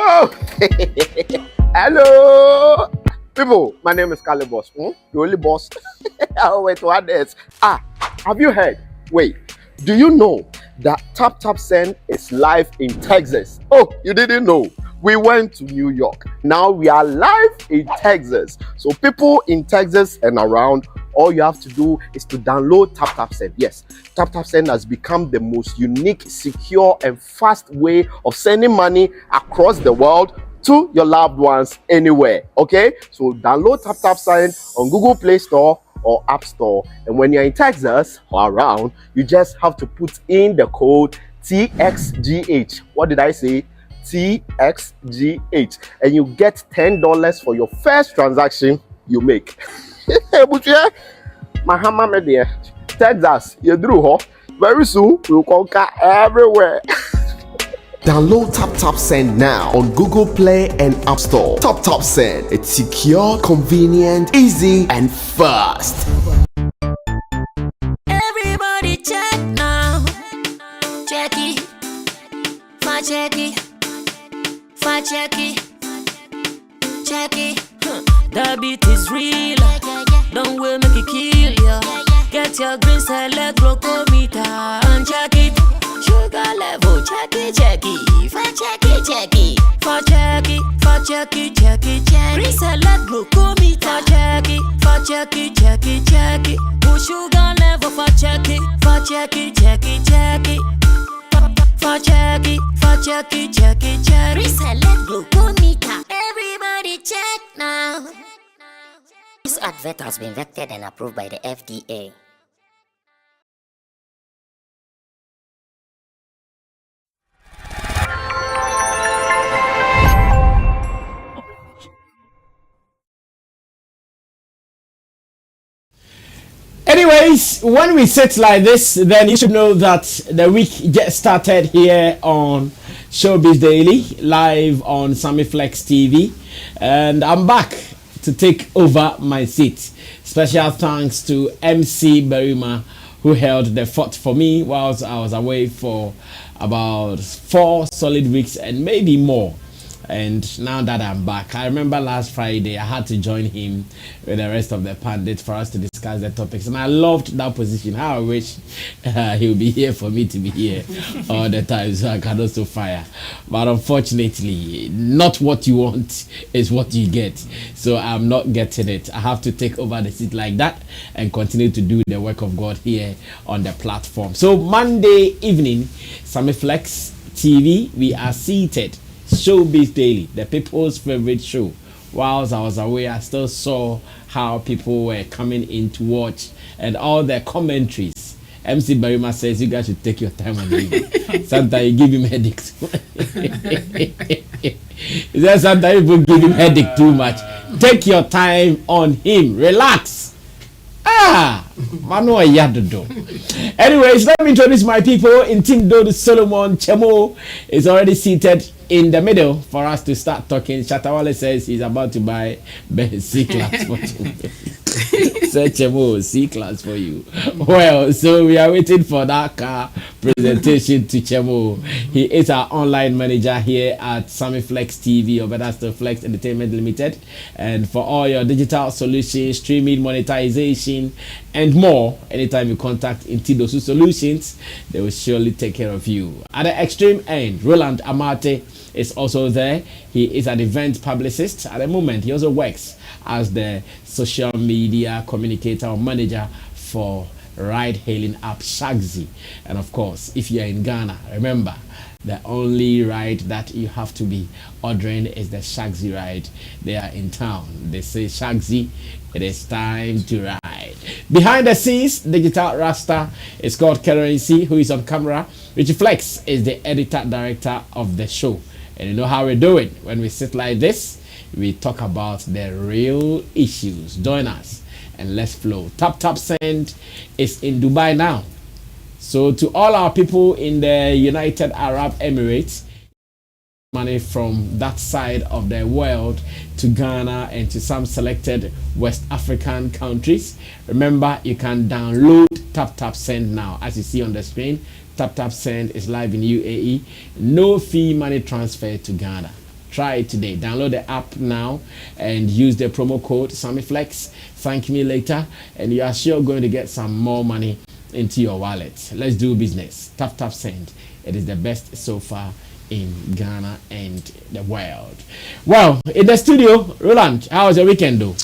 Oh, hello, people. My name is Kale Boss. The only boss. Oh, wait, what else? Have you heard? Wait, do you know that Taptap Send is live in Texas? Oh, you didn't know? We went to New York. Now we are live in Texas. So people in Texas and around, all you have to do is to download Taptap Send. Yes, Taptap Send has become the most unique, secure, and fast way of sending money across the world to your loved ones anywhere. Okay, so download Taptap Send on Google Play Store or App Store, and when you're in Texas or around, you just have to put in the code TXGH. What did I say? TXGH, and you get $10 for your first transaction you make. Mahama media, Texas, you drew ho. Very soon we'll conquer everywhere. Download Taptap Send now on Google Play and App Store. Taptap Send, it's secure, convenient, easy, and fast. Everybody check now. Check it. Fa check it. Fa check it. Check it. The beat is real. Don't wait, make it kill ya. Get your green select glucometer and check it. Sugar level, check it, check it. Fa check it, check it. Fa check it, fa check it, check it, check it. Green select glucometer. Fa check it, fa check it, check it, check it. Push sugar level, fa check it, fa check it, check it, check it. Fa check it, fa check it, check it, check it. Green select glucometer. Everybody check now. This advert has been vetted and approved by the FDA. Anyways, when we sit like this, then you should know that the week just started here on Showbiz Daily, live on Sammy Flex TV, and I'm back to take over my seat. Special thanks to MC Berima, who held the fort for me whilst I was away for about 4 solid weeks and maybe more. And now that I'm back, I remember last Friday I had to join him with the rest of the pundits for us to discuss the topics, and I loved that position. How I wish he'll be here for me to be here all the time so I can also fire. But unfortunately, not what you want is what you get. So I'm not getting it. I have to take over the seat like that and continue to do the work of God here on the platform. So Monday evening, Sammy Flex TV, we are seated. Showbiz Daily, the people's favorite show. Whilst I was away, I still saw how people were coming in to watch and all the commentaries. MC Berima says you guys should take your time and read it. Sometimes you give him headaches. He says sometimes people give him headache too much. Take your time on him. Relax. Mano Yadodo. Anyways, let me introduce my people. In Team Dodo Solomon Chemo is already seated in the middle for us to start talking. Shatawale says he's about to buy C-class for you. Say Chemo, C-class for you. Well, so we are waiting for that car presentation to Chemo. He is our online manager here at Sammy Flex TV, or better still Flex Entertainment Limited. And for all your digital solutions, streaming, monetization, and more, anytime you contact Intidosu Solutions, they will surely take care of you. At the extreme end, Roland Amate is also there. He is an event publicist. At the moment, he also works as the social media communicator or manager for ride-hailing app Shagzy. And of course, if you're in Ghana, remember, the only ride that you have to be ordering is the Shagzy ride. They are in town. They say, Shagzy, it is time to ride. Behind the scenes, Digital Rasta is called Currency, who is on camera. Richie Flex is the editor director of the show. And you know how we do it. When we sit like this, we talk about the real issues. Join us and let's flow. Taptap Send is in Dubai now. So to all our people in the United Arab Emirates, money from that side of the world to Ghana and to some selected West African countries. Remember, you can download Taptap Send now. As you see on the screen, Taptap Send is live in UAE. No fee money transfer to Ghana. Try it today. Download the app now and use the promo code SammyFlex. Thank me later, and you are sure going to get some more money into your wallet. Let's do business. Taptap Send. It is the best so far in Ghana and the world. Well, in the studio, Roland, how was your weekend though?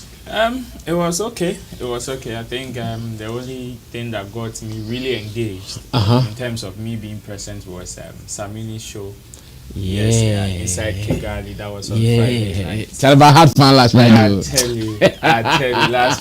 It was okay. It was okay. I think the only thing that got me really engaged in terms of me being present was Sammy's show. Yes, inside Kigali. That was on Friday night. Tell about had fun last Friday. I tell you, last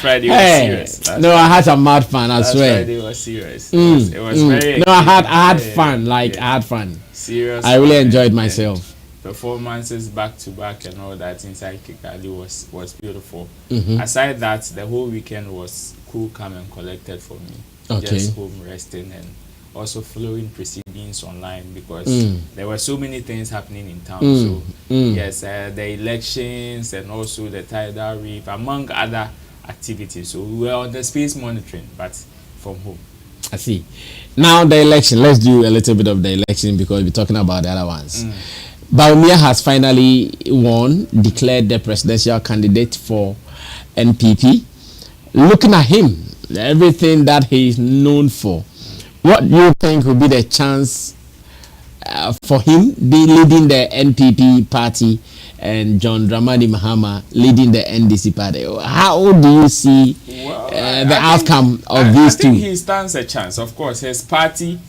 Friday was serious. I had some mad fun. I swear. Last Friday was serious. It was very. No, I had fun. Like I had fun. Serious. I really enjoyed myself. Performances back to back and all that inside Kigali was beautiful. Aside that, the whole weekend was cool, calm, and collected for me. Okay. Just home resting and also following proceedings online because there were so many things happening in town. Yes, the elections and also the Tidal, Rave, among other activities. So we were on the space monitoring, but from home. I see. Now the election. Let's do a little bit of the election because we're talking about the other ones. Baumia has finally won, declared the presidential candidate for NPP. Looking at him, everything that he's known for, what do you think will be the chance for him be leading the NPP party and John Dramani Mahama leading the NDC party? How do you see the outcome of these two? I think he stands a chance. Of course, his party,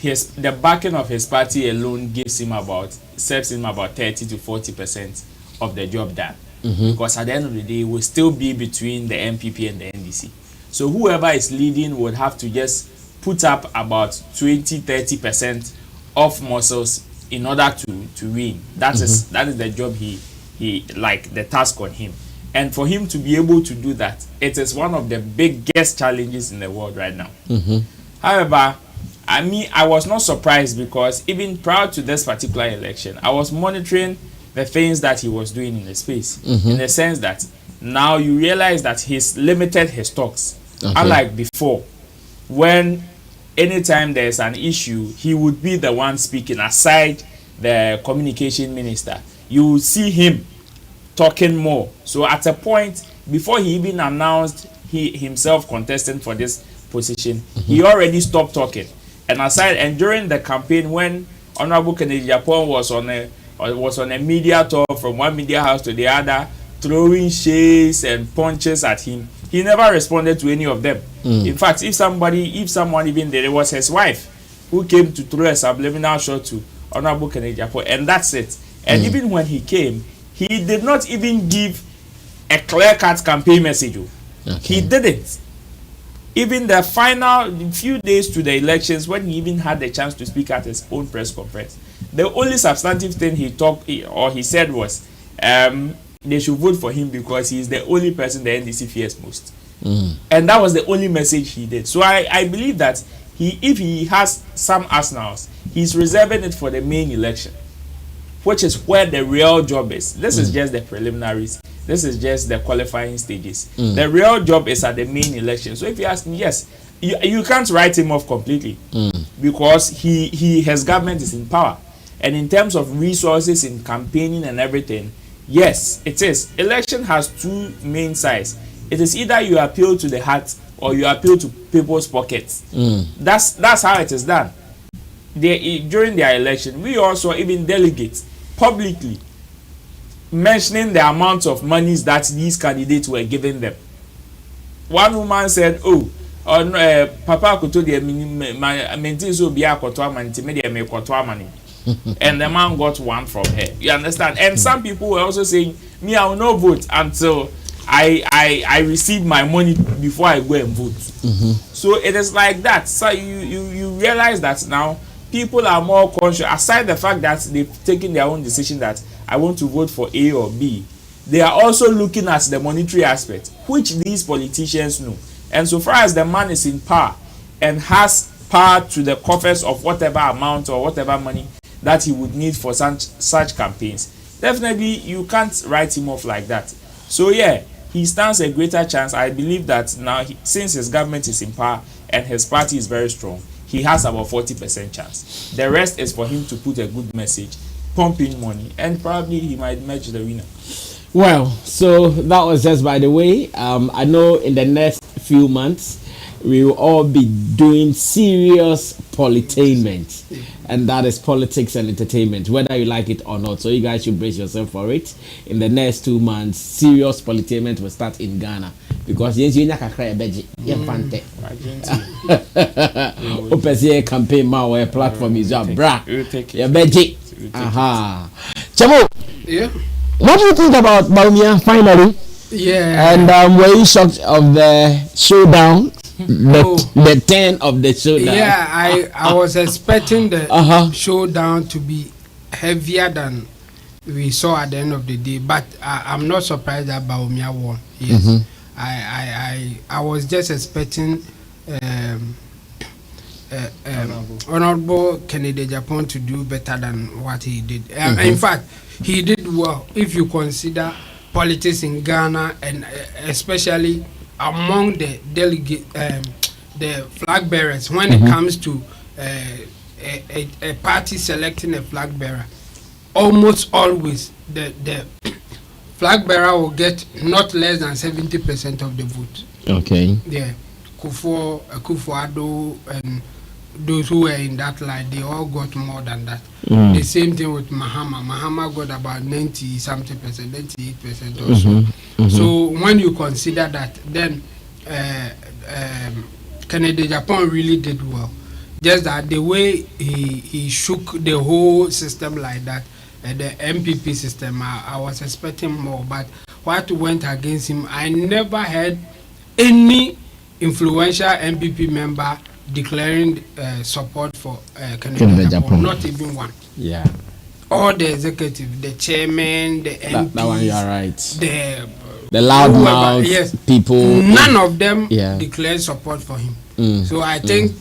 the backing of his party alone serves him about 30 to 40% of the job done. Because at the end of the day, it will still be between the NPP and the NDC. So whoever is leading would have to just put up about 20-30% of muscles in order to win. That is the job he like the task on him. And for him to be able to do that, it is one of the biggest challenges in the world right now. However, I was not surprised because even prior to this particular election, I was monitoring the things that he was doing in the space. In the sense that now you realize that he's limited his talks. Unlike before, when anytime there's an issue, he would be the one speaking aside the communication minister. You will see him talking more. So at a point, before he even announced he himself contesting for this position, he already stopped talking. And during the campaign, when Honorable Kennedy Japan was on a media tour from one media house to the other, throwing shades and punches at him, he never responded to any of them. In fact, if someone even there, it was his wife who came to throw a subliminal shot to Honorable Kennedy Japan, and that's it. And even when he came, he did not even give a clear-cut campaign message. He didn't. Even the final few days to the elections, when he even had the chance to speak at his own press conference, the only substantive thing he said was they should vote for him because he is the only person the NDC fears most. And that was the only message he did. So I believe that if he has some arsenals, he's reserving it for the main election, which is where the real job is. This is just the preliminaries. This is just the qualifying stages. The real job is at the main election. So if you ask me, yes, you can't write him off completely because his government is in power. And in terms of resources in campaigning and everything, yes, it is. Election has two main sides. It is either you appeal to the heart or you appeal to people's pockets. That's how it is done. During their election, we also even delegates publicly mentioning the amount of monies that these candidates were giving them. One woman said, Papa Koto de maintain so be akoto money, me koto money. And the man got one from her. You understand? And some people were also saying, me, I will not vote until I receive my money before I go and vote. So it is like that. So you realize that now people are more conscious. Aside the fact that they've taken their own decision that I want to vote for A or B, they are also looking at the monetary aspect, which these politicians know. And so far as the man is in power and has power to the coffers of whatever amount or whatever money that he would need for such campaigns, definitely you can't write him off like that. So yeah, he stands a greater chance. I believe that now, since his government is in power and his party is very strong, he has about 40% chance. The rest is for him to put a good message, pump in money, and probably he might emerge the winner. Well, so that was just by the way. I know in the next few months we will all be doing serious politainment, and that is politics and entertainment, whether you like it or not. So you guys should brace yourself for it. In the next 2 months, serious politainment will start in Ghana, because yes, you nyaka beji fante. Opese campaign ma or platform is your bra. Ya beji. Aha. Chamo. Yeah. What do you think about Baumia finally? Yeah. And were you shocked of the showdown? The 10 of the showdown. Yeah, I was expecting the showdown to be heavier than we saw at the end of the day, but I'm not surprised that Baumia won. Yes, I was just expecting Honorable Kennedy Japan to do better than what he did. In fact, he did well if you consider politics in Ghana, and especially among the delegate, the flag bearers, when it comes to a party selecting a flag bearer, almost always the flag bearer will get not less than 70% of the vote. Okay. Yeah, Akufo-Addo and those who were in that line, they all got more than that. The same thing with Mahama. Mahama got about 90-something percent, 98% or so. So when you consider that, then Kennedy Japan really did well. Just that the way he shook the whole system like that, the MPP system, I was expecting more. But what went against him, I never heard any influential MPP member declaring support for Kennedy Japan. Not even one. Yeah. All the executive, the chairman, the MPs, that one you are right. The loudmouth people. None of them declared support for him. So I think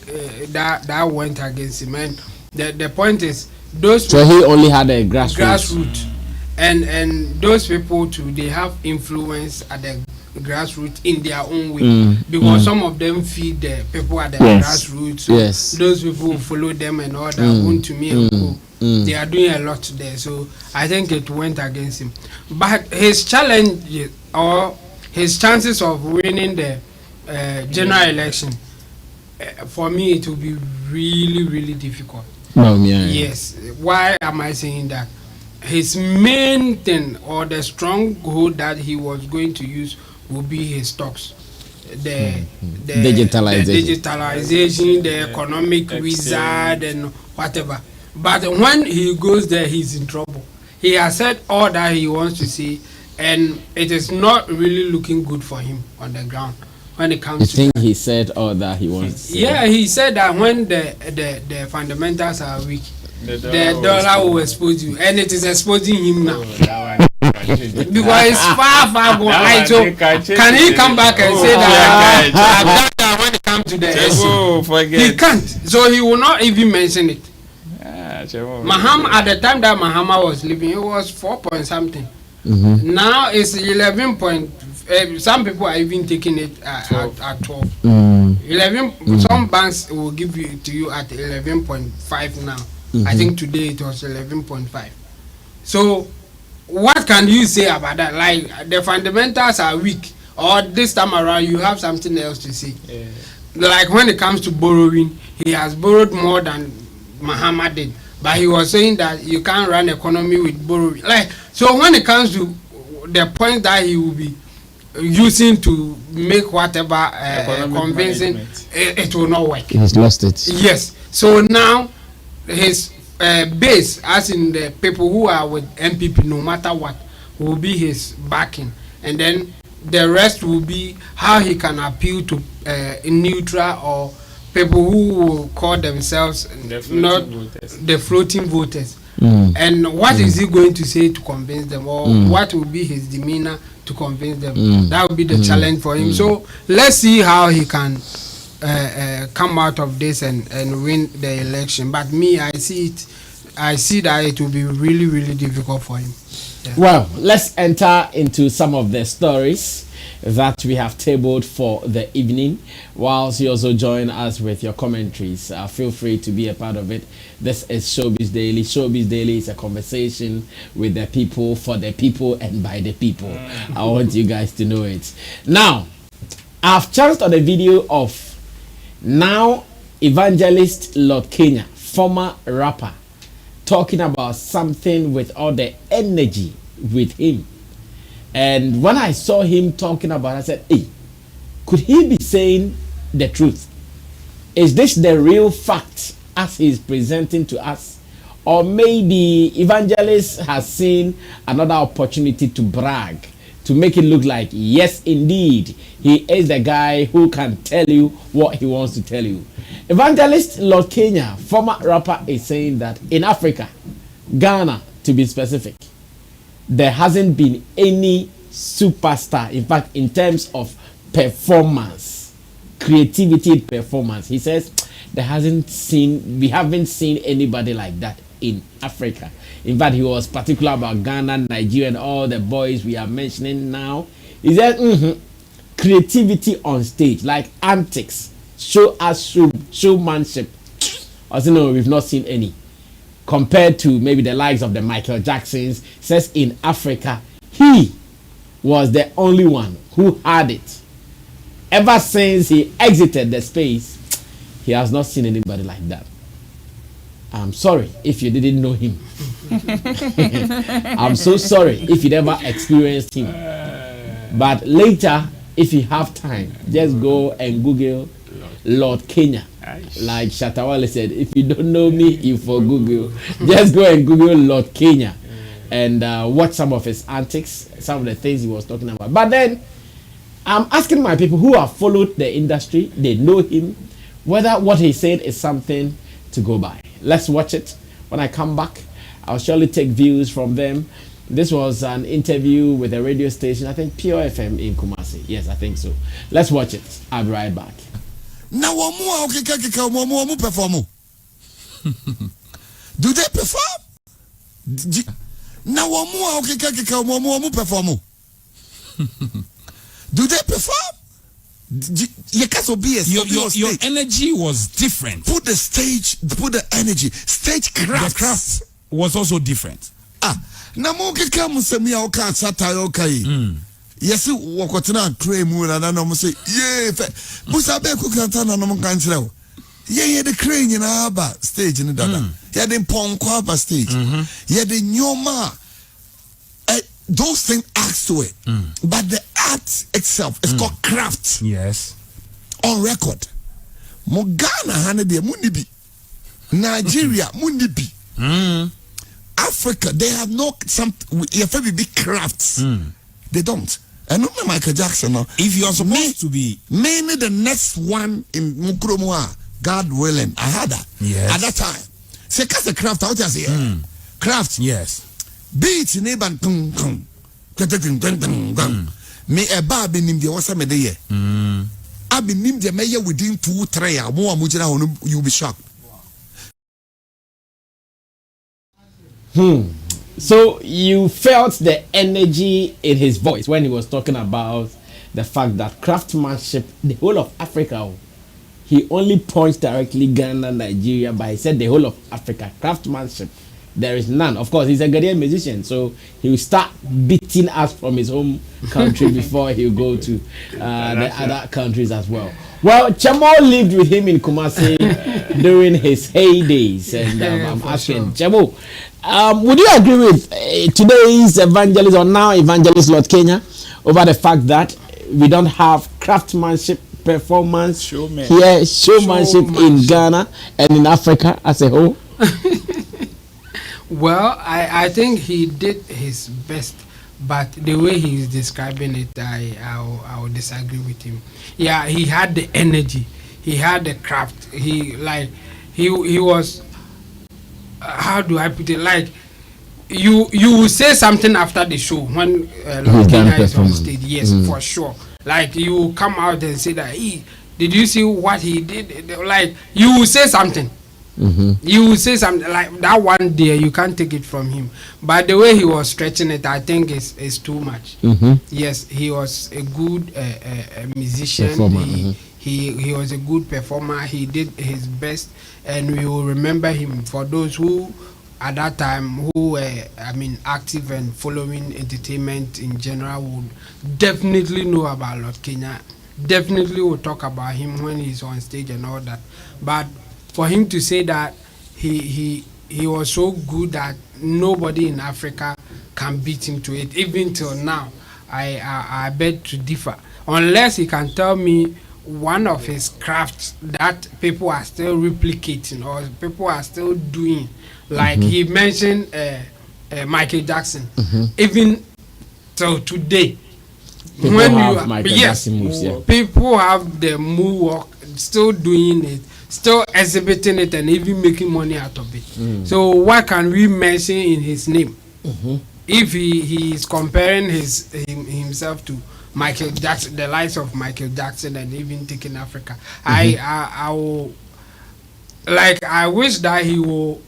that went against him. And the point is, those so he only had a grassroots. And those people too, they have influence at the grassroots in their own way, because some of them feed the people at the grassroots. So those people who follow them and all that want to me and go. They are doing a lot there. So I think it went against him. But his challenge or his chances of winning the general election, for me, it will be really, really difficult. Yes. Why am I saying that? His main thing, or the stronghold that he was going to use, will be his stocks. The digitalization, the economic wizard and whatever. But when he goes there, he's in trouble. He has said all that he wants to say, and it is not really looking good for him on the ground when it comes to he said all that he wants to say? Yeah, he said that when the fundamentals are weak, the dollar will expose you, and it is exposing him now. Because it's far gone. So can he come back and say that when it comes to the SC? He can't. So he will not even mention it. Mahama, at the time that Mahama was living, it was 4 point something. Now it's 11 point. Some people are even taking it at 12. 11. Some banks will give it to you at 11.5 now. I think today it was 11.5. So what can you say about that? Like, the fundamentals are weak, or this time around you have something else to say? Like when it comes to borrowing, he has borrowed more than Mahama did, but he was saying that you can't run economy with borrowing. Like, so when it comes to the point that he will be using to make whatever convincing, it will not work. He's lost it. Yes. So now his base, as in the people who are with MPP, no matter what, will be his backing, and then the rest will be how he can appeal to neutral or people who will call themselves the floating voters. And what is he going to say to convince them, or what will be his demeanor to convince them? That will be the challenge for him. So let's see how he can come out of this and win the election. But me, I see that it will be really, really difficult for him. Yeah. Well, let's enter into some of the stories that we have tabled for the evening. Whilst you also join us with your commentaries, feel free to be a part of it. This is Showbiz Daily. Showbiz Daily is a conversation with the people, for the people, and by the people. I want you guys to know it. Now, I've chanced on a video of now evangelist Lord Kenya, former rapper, talking about something with all the energy with him. And when I saw him talking about it, I said, hey, could he be saying the truth? Is this the real fact as he's presenting to us? Or maybe evangelist has seen another opportunity to brag, to make it look like, yes, indeed, he is the guy who can tell you what he wants to tell you. Evangelist Lord Kenya, former rapper, is saying that in Africa, Ghana to be specific, there hasn't been any superstar. In fact, in terms of performance, creativity, performance, he says we haven't seen anybody like that in Africa. In fact, he was particular about Ghana, Nigeria, and all the boys we are mentioning now. He said creativity on stage, like antics, showmanship. I said, no, we've not seen any. Compared to maybe the likes of the Michael Jacksons, says in Africa, he was the only one who had it. Ever since he exited the space, he has not seen anybody like that. I'm sorry if you didn't know him. I'm so sorry if you never experienced him. But later, if you have time, just go and Google Lord Kenya. Like Shatawale said, if you don't know me, you for Google. Just go and Google Lord Kenya and watch some of his antics, some of the things he was talking about. But then, I'm asking my people who have followed the industry, they know him, whether what he said is something to go by. Let's watch it. When I come back, I'll surely take views from them. This was an interview with a radio station, I think Pure FM in Kumasi. Yes, I think so. Let's watch it. I'll be right back. Now, perform. Do they perform? Now, perform. Do they perform? Your energy was different. Put the energy. Stage craft. The craft was also different. Now, yes, walk na tray mu na no mo say yeah busa be ku kanta na no mo kan kire o yeah the crane na aba stage ni dada yeah the ponko aba stage yeah the nyoma those things acts to it but the art itself is called craft. Yes, on record mo Ghana hane de mu ni bi Nigeria mu ni bi Africa they have no some big crafts. They don't. And not Michael Jackson. No. If you are supposed to be mainly the next one in Mukromoa, God willing, I had that. Yes. At that time. Say, cast the craft out as here. Craft. Yes. Beats in Eban. Me a bar be named the Wasa Medea. I be named the mayor within 2-3 hours. More Mujina, you'll be shocked. So you felt the energy in his voice when he was talking about the fact that craftsmanship, the whole of Africa, he only points directly Ghana, Nigeria, but he said the whole of Africa, craftsmanship, there is none. Of course, he's a Ghanaian musician, so he will start beating us from his home country before he'll go to the other countries as well. Well, Chemo lived with him in Kumasi during his heydays, and I'm asking Chemo, would you agree with today's evangelist or now evangelist Lord Kenya over the fact that we don't have craftsmanship, performance showmanship in Ghana and in Africa as a whole? Well, I think he did his best, but the way he's describing it, I will disagree with him. Yeah, he had the energy, he had the craft. He was. How do I put it? Like you will say something after the show when Lord Kenya is on stage. Yes, for sure. Like you come out and say that Did you see what he did? Like, you will say something. You will say something like that one day. You can't take it from him. But the way he was stretching it, I think is too much. Yes, he was a good musician. He was a good performer. He did his best, and we will remember him. For those who at that time who were active and following entertainment in general would definitely know about Lord Kenya. Definitely will talk about him when he's on stage and all that. But for him to say that he was so good that nobody in Africa can beat him to it, even till now, I beg to differ. Unless he can tell me one of his crafts that people are still replicating or people are still doing. Like he mentioned Michael Jackson. Even till today, people when have Michael Jackson moves, yeah. People have the moonwalk, still doing it, still exhibiting it, and even making money out of it. So what can we mention in his name? If he is comparing himself to Michael Jackson, the likes of Michael Jackson, and even taking Africa, I will, like, I wish that he will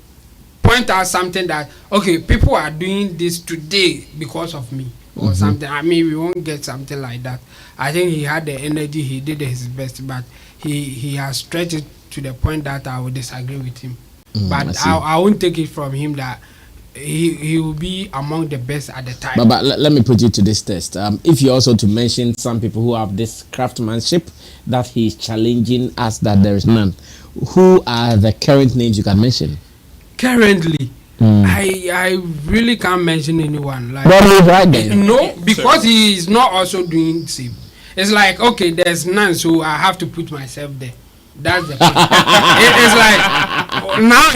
point out something that, okay, people are doing this today because of me or something. I mean, we won't get something like that. I think he had the energy, he did his best, but he has stretched it to the point that I would disagree with him. But I won't take it from him that he will be among the best at the time. But let me put you to this test. If you also to mention some people who have this craftsmanship that he's challenging us that there is none, who are the current names you can mention? Currently, I really can't mention anyone. Like, right then. No, because he is not also doing the same. It's like, okay, there's none, so I have to put myself there. That's the point. It's like now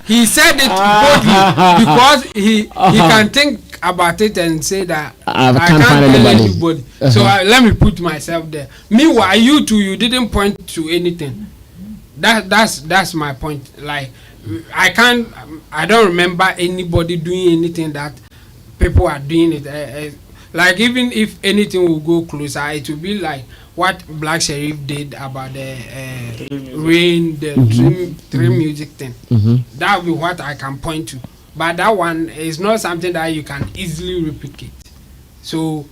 he said it boldly because he can think about it and say that I can't tell anybody. So let me put myself there. Meanwhile, you two, you didn't point to anything. That's my point. Like, I don't remember anybody doing anything that people are doing it. Like, even if anything will go closer, it will be like what Black Sheriff did about the rain, the three music thing. That will be what I can point to. But that one is not something that you can easily replicate. So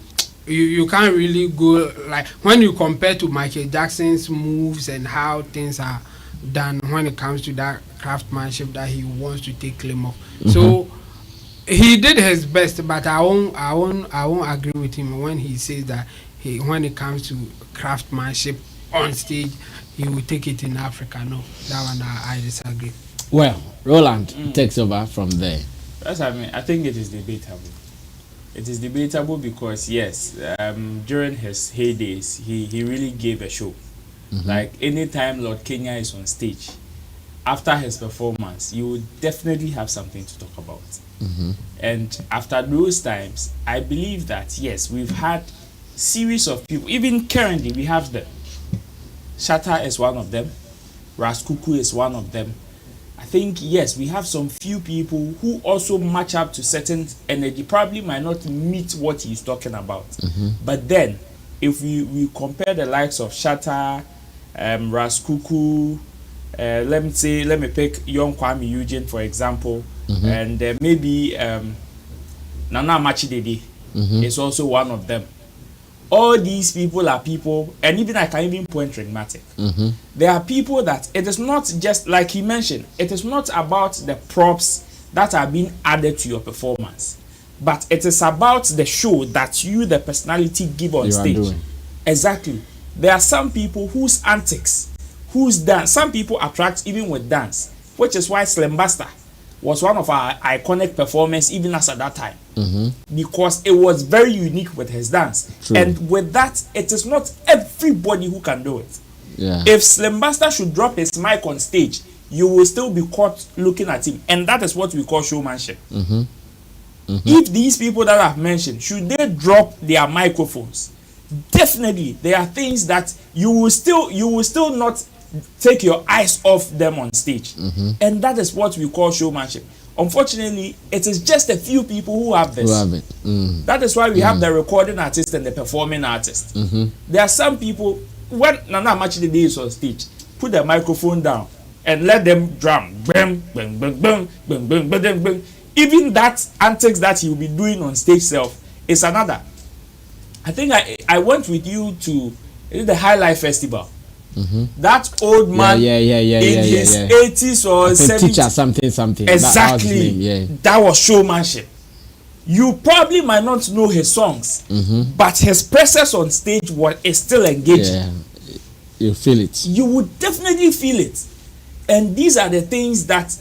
you can't really go, like, when you compare to Michael Jackson's moves and how things are done when it comes to that craftsmanship that he wants to take claim of. So he did his best, but I won't agree with him when he says that when it comes to craftsmanship on stage, he will take it in Africa. No, that one I disagree. Well, Roland takes over from there. That's, I mean, I think it is debatable. It is debatable because yes, during his heydays, he really gave a show. Like, anytime Lord Kenya is on stage, after his performance, you would definitely have something to talk about. And after those times, I believe that yes, we've had series of people. Even currently, we have them. Shatta is one of them. Raskuku is one of them. I think yes, we have some few people who also match up to certain energy. Probably might not meet what he's talking about. But then, if we compare the likes of Shatta, Raskuku, let me pick Young Kwame Eugene for example, and maybe Nana Machidede is also one of them. All these people are people, and even I can even point Ringmatic. There are people that it is not just like he mentioned, it is not about the props that are being added to your performance, but it is about the show that you, the personality, give on stage. Exactly. There are some people whose antics, whose dance, some people attract even with dance, which is why Slim Basta was one of our iconic performers even as at that time, because it was very unique with his dance. True. And with that, it is not everybody who can do it. If Slim Basta should drop his mic on stage, you will still be caught looking at him, and that is what we call showmanship. If these people that I've mentioned, should they drop their microphones, definitely there are things that you will still not take your eyes off them on stage. And that is what we call showmanship. Unfortunately, it is just a few people who have this. That is why we have the recording artist and the performing artist. There are some people, when Nana Amachide is on stage, put the microphone down and let them drum. Bang, bang, bang, bang, bang, bang, bang, bang, bang. Even that antics that he will be doing on stage self is another. I think I went with you to the High Life Festival. That old man in his 80s or 70s. Teacher something. Exactly. That was showmanship. You probably might not know his songs, but his presence on stage is still engaging. Yeah. You feel it. You would definitely feel it. And these are the things that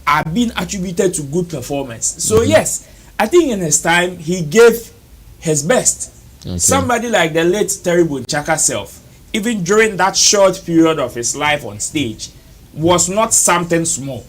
are being attributed to good performance. So yes, I think in his time he gave his best. Okay. Somebody like the late Terry Bonchaka self, even during that short period of his life on stage, was not something small.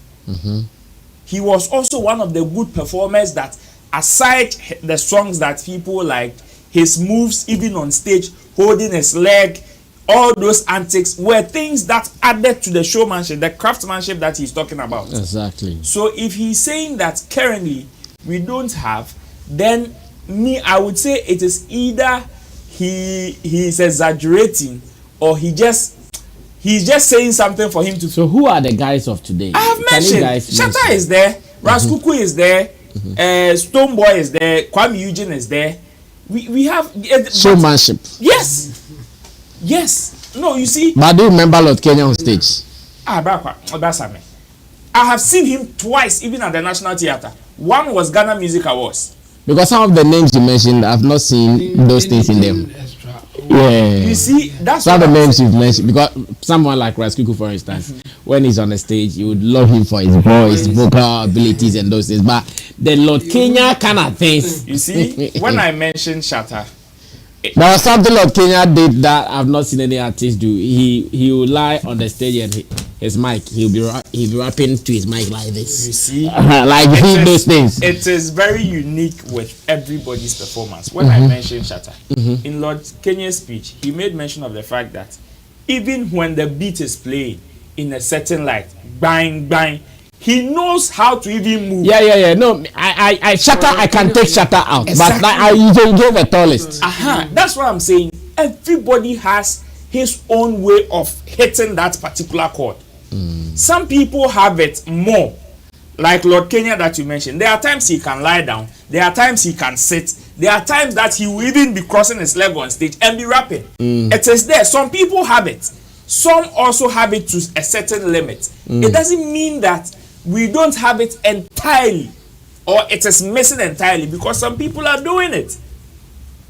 He was also one of the good performers that, aside the songs that people liked, his moves even on stage, holding his leg, all those antics were things that added to the showmanship, the craftsmanship that he's talking about. Exactly. So if he's saying that currently we don't have, then I would say it is either he's exaggerating or he's just saying something for him to. So who are the guys of today? I have mentioned Shatta is there, Raskuku is there, Stonebwoy is there, Kwame Eugene is there. We have showmanship. Yes. No, you see. But do you remember Lord Kenya on stage? That's Sammy. I have seen him twice, even at the National Theatre. One was Ghana Music Awards. Because some of the names you mentioned, I've not seen those things in them. Yeah. You see, that's some of the names you've mentioned. Because someone like Raskuku, for instance, when he's on the stage, you would love him for his voice, vocal abilities, and those things. But the Lord Kenya kind of things. You see, when I mentioned Shatta, there was something Lord Kenya did that I've not seen any artist do. He will lie on the stage and his mic, he'll be rapping to his mic like this. You see, like those things. It is very unique with everybody's performance. When I mentioned Shatta, in Lord Kenya's speech, he made mention of the fact that even when the beat is playing in a certain light, bang bang, he knows how to even move. Yeah. No, I Shatta, I can take Shatta out, exactly. But I usually go the tallest. That's what I'm saying. Everybody has his own way of hitting that particular chord. Some people have it more, like Lord Kenya that you mentioned. There are times he can lie down. There are times he can sit. There are times that he will even be crossing his leg on stage and be rapping. It is there. Some people have it. Some also have it to a certain limit. It doesn't mean that we don't have it entirely or it is missing entirely, because some people are doing it.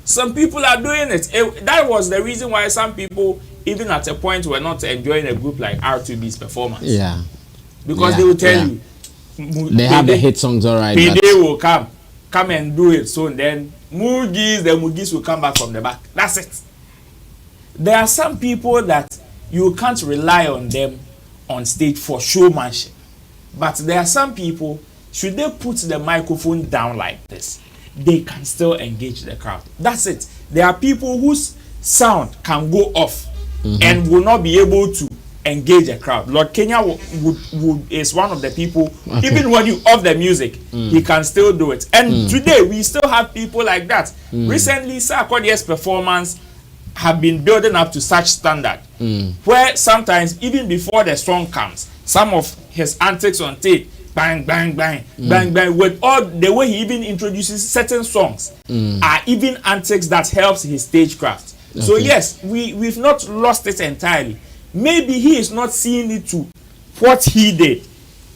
That was the reason why some people, even at a point, were not enjoying a group like R2B's performance. Yeah. Because they will tell you they have the hit songs, all right. PD will come and do it. So then the Mugis will come back from the back. That's it. There are some people that you can't rely on them on stage for showmanship. But there are some people, should they put the microphone down like this, they can still engage the crowd. That's it. There are people whose sound can go off and will not be able to engage a crowd. Lord Kenya is one of the people, even when you off the music, he can still do it. And today, we still have people like that. Recently, Sarkodie's performance have been building up to such standard, where sometimes, even before the song comes, some of his antics on tape, bang, bang, bang, bang, bang, with all the way he even introduces certain songs, are even antics that helps his stagecraft. So yes, we've not lost it entirely. Maybe he is not seeing it to what he did.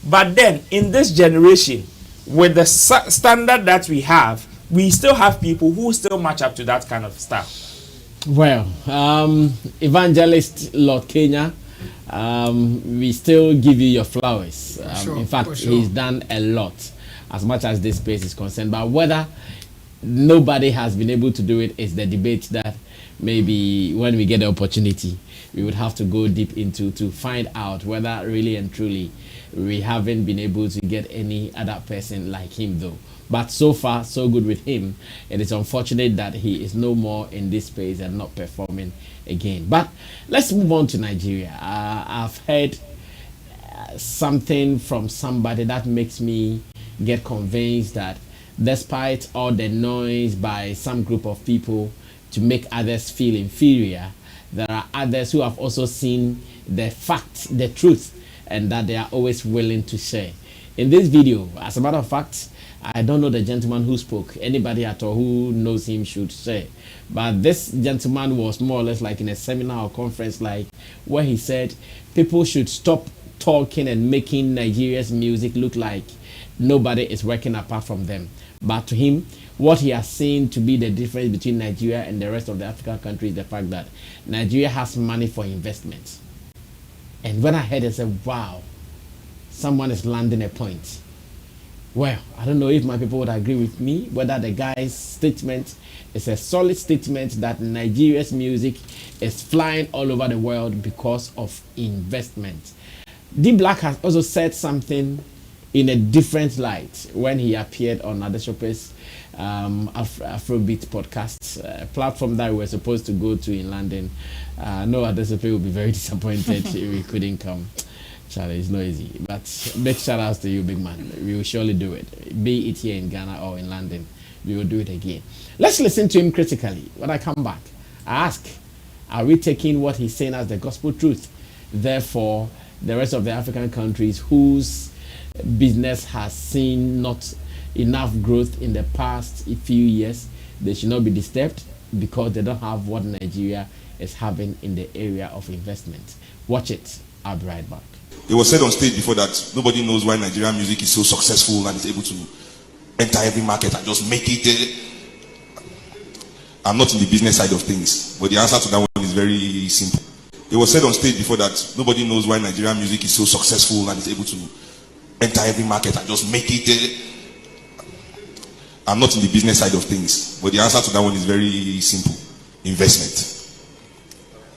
But then, in this generation, with the standard that we have, we still have people who still match up to that kind of stuff. Well, Evangelist Lord Kenya, we still give you your flowers. In fact, he's done a lot as much as this space is concerned. But whether nobody has been able to do it is the debate that maybe when we get the opportunity, we would have to go deep into to find out whether really and truly we haven't been able to get any other person like him though. But so far, so good with him. It is unfortunate that he is no more in this space and not performing again. But let's move on to Nigeria. I've heard something from somebody that makes me get convinced that despite all the noise by some group of people to make others feel inferior, there are others who have also seen the facts, the truth, and that they are always willing to share. In this video, as a matter of fact, I don't know the gentleman who spoke. Anybody at all who knows him should share. But this gentleman was more or less like in a seminar or conference, like where he said people should stop talking and making Nigeria's music look like nobody is working apart from them. But to him, what he has seen to be the difference between Nigeria and the rest of the African countries is the fact that Nigeria has money for investment. And when I heard it, I said, wow, someone is landing a point. Well, I don't know if my people would agree with me, whether the guy's statement is a solid statement that Nigeria's music is flying all over the world because of investment. D Black has also said something in a different light when he appeared on Adesope's Afrobeat podcast, a platform that we were supposed to go to in London. No, Adesope will be very disappointed if we couldn't come. Charlie, it's not easy, but big shout outs to you, big man. We will surely do it, be it here in Ghana or in London. We will do it again. Let's listen to him critically. When I come back, I ask, are we taking what he's saying as the gospel truth? Therefore, the rest of the African countries whose business has seen not enough growth in the past few years, they should not be disturbed because they don't have what Nigeria is having in the area of investment. Watch it. I'll be right back. It was said on stage before that nobody knows why Nigerian music is so successful and is able to enter every market and just make it. I'm not in the business side of things, but the answer to that one is very simple. It was said on stage before that nobody knows why Nigerian music is so successful and is able to enter every market and just make it. I'm not in the business side of things, but the answer to that one is very simple. Investment.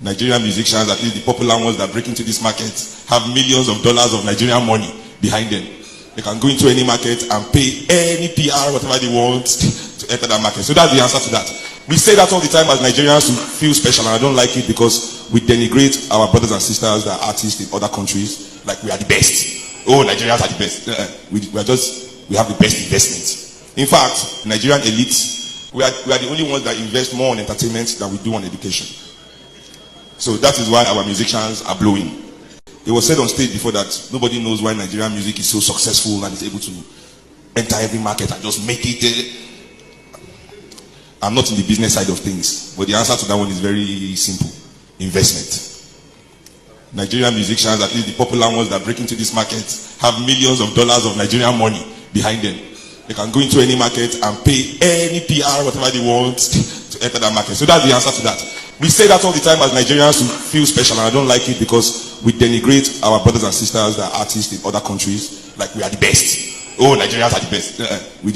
Nigerian musicians, at least the popular ones that break into this market, have millions of dollars of Nigerian money behind them. They can go into any market and pay any PR, whatever they want, to enter that market. So that's the answer to that. We say that all the time as Nigerians to feel special, and I don't like it because we denigrate our brothers and sisters that are artists in other countries like we are the best. Oh, Nigerians are the best. We have the best investment. In fact, Nigerian elites, we are the only ones that invest more on entertainment than we do on education. So that is why our musicians are blowing. It was said on stage before that nobody knows why Nigerian music is so successful and is able to enter every market and just make it. I'm not in the business side of things, but the answer to that one is very simple. Investment. Nigerian musicians, at least the popular ones that break into this market, have millions of dollars of Nigerian money behind them. They can go into any market and pay any PR, whatever they want, to enter that market. So that's the answer to that. We say that all the time as Nigerians to feel special, and I don't like it because we denigrate our brothers and sisters that are artists in other countries like we are the best. Oh, Nigerians are the best. We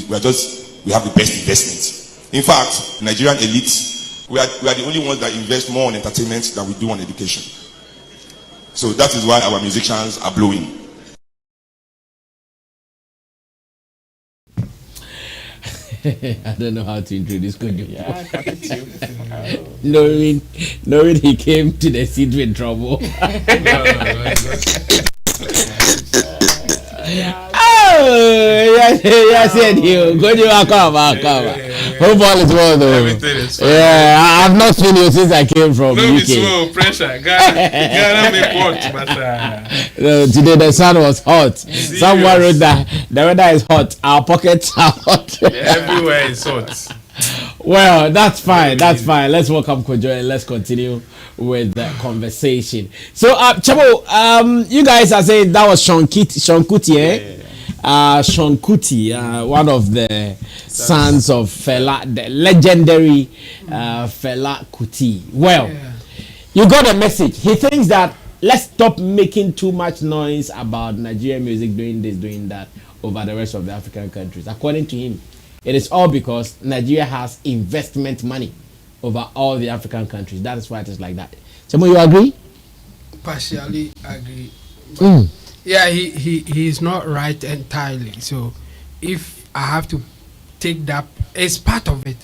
have the best investment. In fact, Nigerian elites, we are the only ones that invest more on entertainment than we do on education. So that is why our musicians are blowing. I don't know how to introduce Kojo. knowing he came to the seat with trouble. Oh, yes, you. Kojo, come. Hope all is well though. Everything is fine. Yeah, I've not seen you since I came from no, UK. It's no pressure. Ghana make hot, but no, today the sun was hot. Serious. Someone wrote that the weather is hot. Our pockets are hot. Everywhere is hot. Well, that's fine. That's fine. Let's welcome Kojo and let's continue with the conversation. So, Chabo, you guys are saying that was Sean Kuti, eh? Sean Kuti, one of the sons of Fela, the legendary Fela Kuti. Well, you got a message. He thinks that let's stop making too much noise about Nigerian music doing this, doing that over the rest of the African countries. According to him, it is all because Nigeria has investment money over all the African countries. That is why it is like that. Chamo, you agree? Partially agree. Yeah, he is not right entirely. So if I have to take that, it's part of it.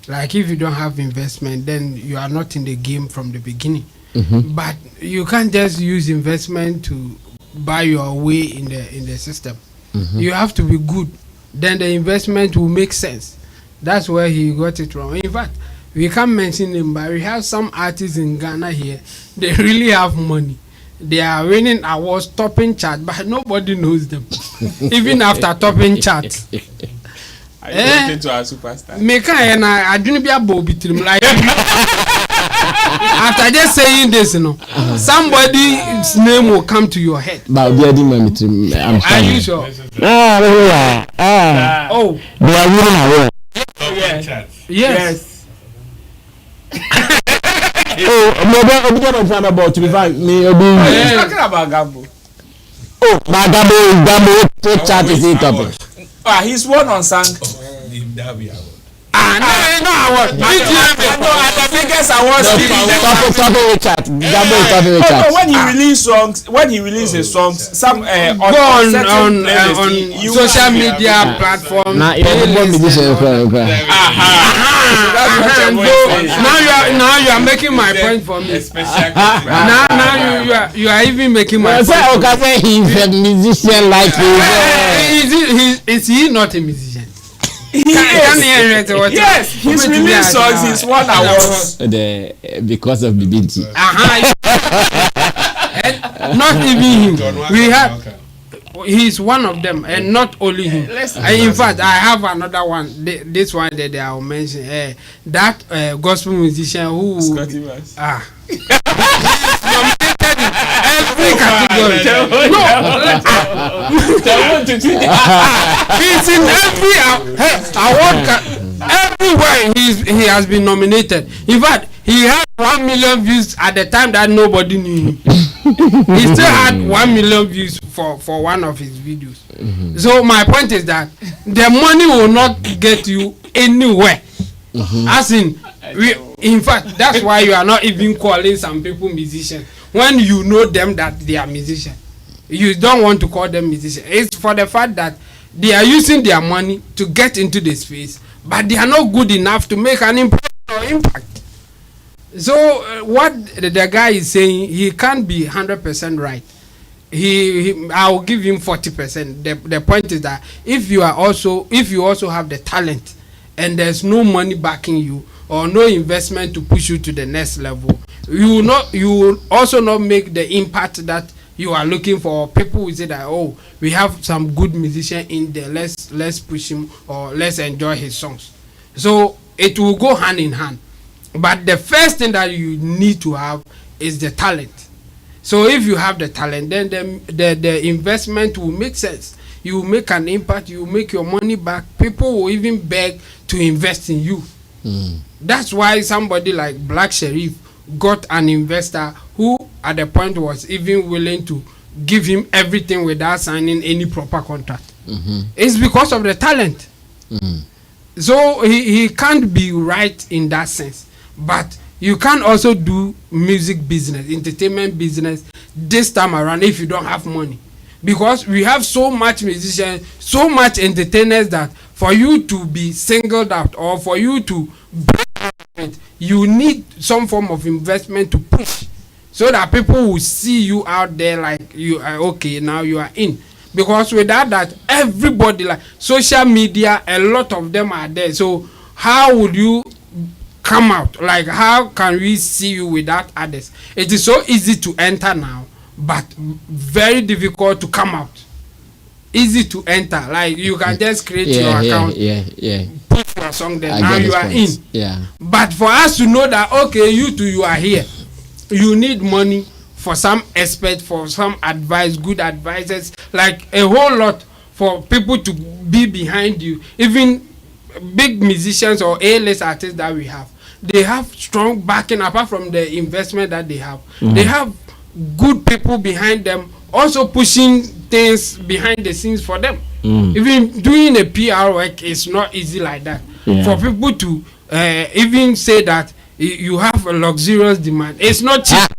Like if you don't have investment, then you are not in the game from the beginning. But you can't just use investment to buy your way in the system. You have to be good. Then the investment will make sense. That's where he got it wrong. In fact, we can't mention them, but we have some artists in Ghana here. They really have money. They are winning awards, topping chart, but nobody knows them. Even after topping charts. Are you talking to our superstar? I don't be a Bobby like after just saying this, somebody's name will come to your head. But we are Are you sure? Oh, they are winning award. yes. About to be fine. Talking about Gambo. Oh, my Gambo chat is it up. He's one on sang. No, the biggest award. When he released his songs, some on social media platforms. Now you are making my point for me. Now you are even making my point. He's a musician like you. Is he not a musician? Yes, his release songs is one award. Because of the BT. Not even him. We have. He's one of them, and not only him. In fact, I have another one. This one that I will mention. That gospel musician who nominated in every category. He's in every award. Everywhere he has been nominated. In fact, he had 1 million views at the time that nobody knew him. He still had 1 million views for one of his videos. So my point is that the money will not get you anywhere. As in fact, that's why you are not even calling some people musicians when you know them that they are musicians. You don't want to call them musicians. It's for the fact that they are using their money to get into the space, but they are not good enough to make an impression or impact. So what the guy is saying, he can't be 100% right. I will give him 40%. The point is that if you also have the talent and there's no money backing you or no investment to push you to the next level, you will also not make the impact that you are looking for. People will say that, oh, we have some good musician in there, let's push him or let's enjoy his songs. So it will go hand in hand. But the first thing that you need to have is the talent. So if you have the talent, then the investment will make sense. You will make an impact, you will make your money back. People will even beg to invest in you. That's why somebody like Black Sherif got an investor who at the point was even willing to give him everything without signing any proper contract. It's because of the talent. So he can't be right in that sense. But you can also do music business, entertainment business this time around if you don't have money. Because we have so much musicians, so much entertainers that for you to be singled out or for you to break out, you need some form of investment to push so that people will see you out there like you are okay, now you are in. Because without that, everybody, like social media, a lot of them are there. So how would you come out? Like, how can we see you without others? It is so easy to enter now, but very difficult to come out. Easy to enter, like you can just create your account, put your song there, now you are in. But for us to know that, okay, you are here, you need money for some expert, for some advice, good advices, like a whole lot for people to be behind you. Even big musicians or A-list artists that we have, they have strong backing apart from the investment that they have. They have good people behind them also pushing things behind the scenes for them. Even doing a PR work is not easy like that. For people to even say that you have a luxurious demand, it's not cheap.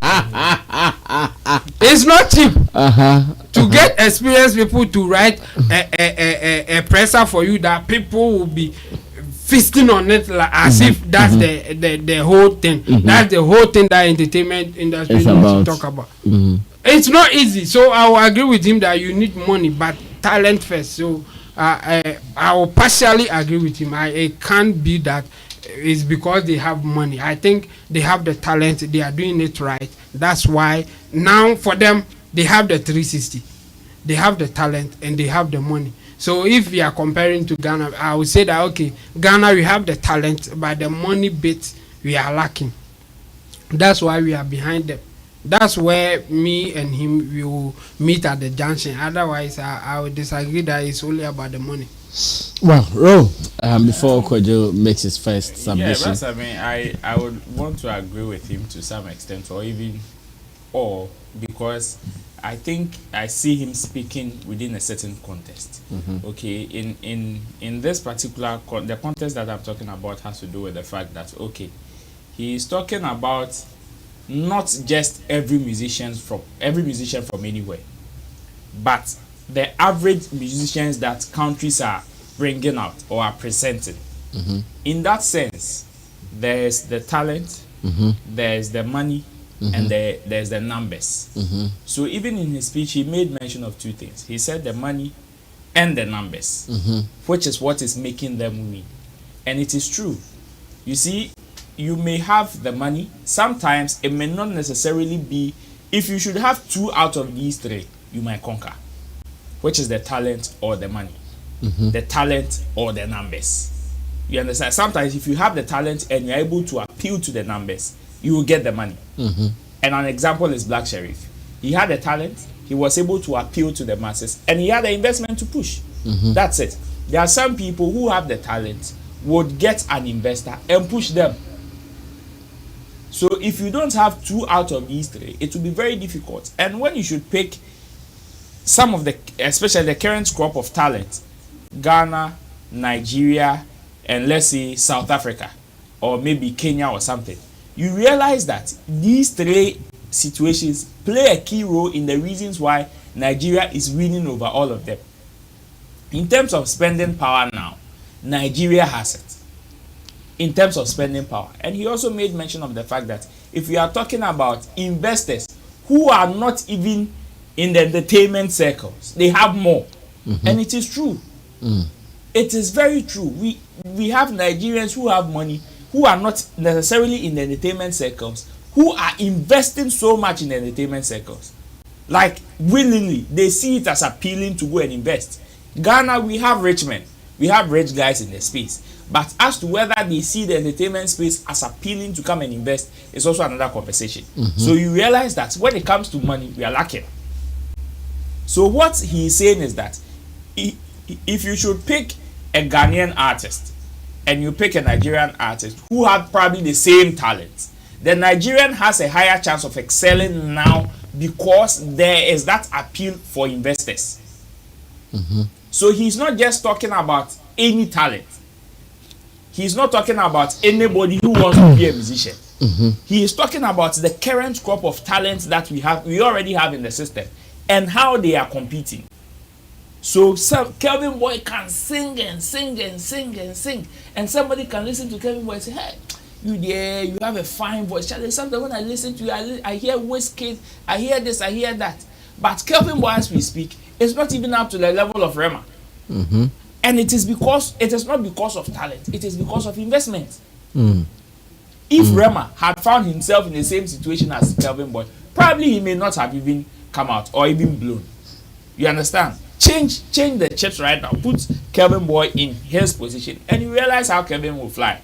It's not cheap to get experienced people to write a presser for you that people will be feasting on it like, as if that's the whole thing. That's the whole thing that entertainment industry needs to talk about. It's not easy. So I will agree with him that you need money, but talent first. So I will partially agree with him. It can't be that it's because they have money. I think they have the talent, they are doing it right. That's why now for them they have the 360, they have the talent and they have the money. So if we are comparing to Ghana, I would say that okay, Ghana, we have the talent, but the money bit we are lacking. That's why we are behind them. That's where me and him will meet at the junction. Otherwise, I would disagree that it's only about the money. Well, Ro, before Kojo makes his first submission. Yes, I mean, I would want to agree with him to some extent, or even all, because I think I see him speaking within a certain context. Okay, in this particular the context that I'm talking about has to do with the fact that okay, he is talking about not just every musician from anywhere, but the average musicians that countries are bringing out or are presenting. In that sense, there's the talent, there's the money, and there's the numbers. So even in his speech, he made mention of two things. He said the money and the numbers, which is what is making them win. And it is true. You see, you may have the money. Sometimes it may not necessarily be. If you should have 2 out of these 3, you might conquer, which is the talent or the money, the talent or the numbers. You understand? Sometimes if you have the talent and you're able to appeal to the numbers, you will get the money. And an example is Black Sheriff. He had the talent, he was able to appeal to the masses, and he had the investment to push. That's it. There are some people who have the talent, would get an investor and push them. So if you don't have 2 out of these 3, it will be very difficult. And when you should pick some of the, especially the current crop of talent, Ghana, Nigeria, and let's say South Africa, or maybe Kenya or something, you realize that these 3 situations play a key role in the reasons why Nigeria is winning over all of them. In terms of spending power now, Nigeria has it. In terms of spending power. And he also made mention of the fact that if we are talking about investors who are not even in the entertainment circles, they have more. And it is true. It is very true. We have Nigerians who have money, who are not necessarily in the entertainment circles, who are investing so much in the entertainment circles. Like willingly, they see it as appealing to go and invest. Ghana, we have rich men. We have rich guys in the space. But as to whether they see the entertainment space as appealing to come and invest is also another conversation. So you realize that when it comes to money, we are lacking. So what he is saying is that if you should pick a Ghanaian artist and you pick a Nigerian artist who have probably the same talent, the Nigerian has a higher chance of excelling now because there is that appeal for investors. So he's not just talking about any talent. He's not talking about anybody who wants to be a musician. He is talking about the current crop of talents that we already have in the system and how they are competing. So Kelvin Boy can sing and sing and sing and sing, and somebody can listen to Kelvin Boy and say, hey, you have a fine voice. Sometimes when I listen to you, I hear Wizkid, I hear this, I hear that. But Kelvin Boy, as we speak, is not even up to the level of Rema. And it is not because of talent, it is because of investment. If Rema had found himself in the same situation as Kelvin Boy, probably he may not have even come out or even blown. You understand? Change the chips right now. Put Kelvin Boy in his position and you realize how Kelvin will fly.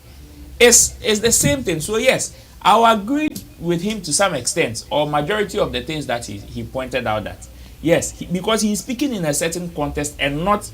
It's the same thing. So yes, I will agree with him to some extent, or majority of the things that he pointed out that yes, because he is speaking in a certain context and not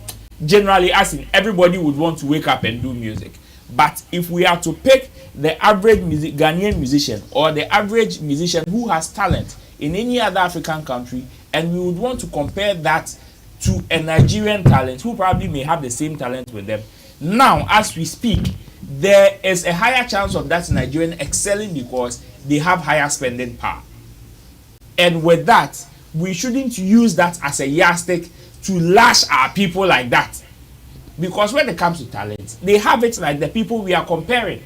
generally as in everybody would want to wake up and do music. But if we are to pick the average Ghanaian musician or the average musician who has talent in any other African country, and we would want to compare that to a Nigerian talent who probably may have the same talent with them, now as we speak, there is a higher chance of that Nigerian excelling because they have higher spending power. And with that, we shouldn't use that as a yardstick to lash our people like that. Because when it comes to talent, they have it like the people we are comparing.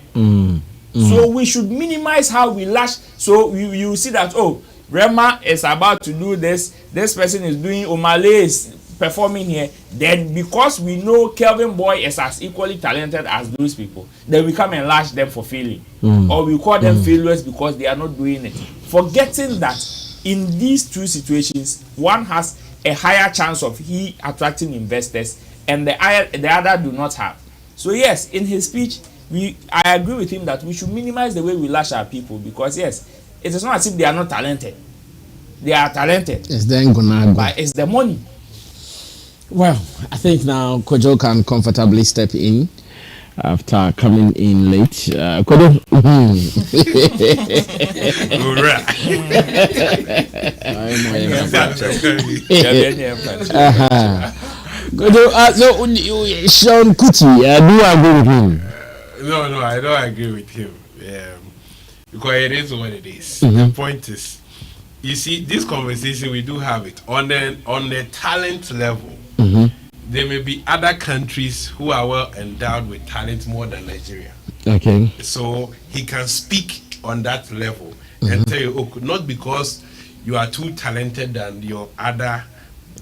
So we should minimize how we lash. So you see that, oh, Rema is about to do this. This person is doing Omale's performing here, then because we know Kelvin Boy is as equally talented as those people, then we come and lash them for failing, or we call them failures because they are not doing it, forgetting that in these two situations, one has a higher chance of he attracting investors, and the other do not have. So yes, in his speech, I agree with him that we should minimize the way we lash our people, because yes, it is not as if they are not talented. They are talented. It's then gonna but it's the money. Well, I think now Kojo can comfortably step in after coming in late. Kojo. Kojo, so Sean Kuti, do you agree with him? No, I don't agree with him. Because it is what it is. The point is, you see, this conversation we do have it on the talent level. There may be other countries who are well endowed with talent more than Nigeria. Okay. So he can speak on that level and tell you, oh, not because you are too talented than your other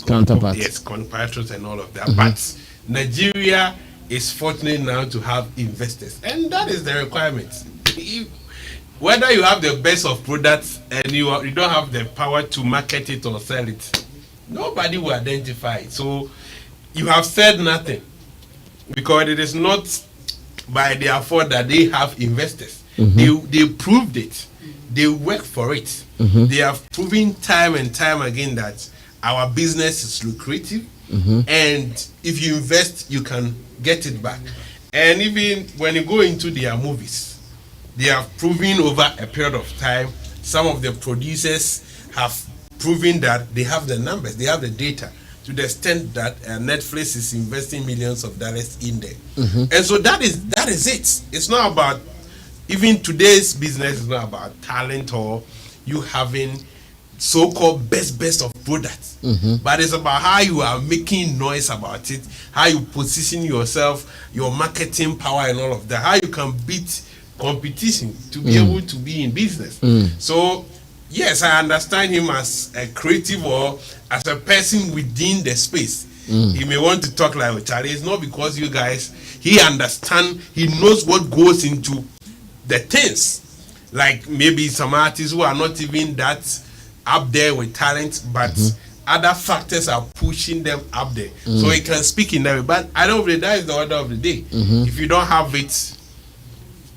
counterparts. Yes, compatriots and all of that. But Nigeria is fortunate now to have investors, and that is the requirement. Whether you have the best of products and you don't have the power to market it or sell it, nobody will identify it. So you have said nothing, because it is not by their fault that they have investors. They proved it. They work for it. They have proven time and time again that our business is lucrative, and if you invest, you can get it back. And even when you go into their movies, they have proven over a period of time, some of the producers have proven that they have the numbers, they have the data, to the extent that Netflix is investing millions of dollars in there. And so that is it. It's not about, even today's business is not about talent or you having so-called best of products, but it's about how you are making noise about it, how you position yourself, your marketing power and all of that, how you can beat competition to be able to be in business. So yes, I understand him as a creative or as a person within the space. He may want to talk like Charlie. It's not because you guys, he understand, he knows what goes into the things. Like maybe some artists who are not even that up there with talent, but other factors are pushing them up there. So he can speak in that way. But I don't believe that is the order of the day. If you don't have it,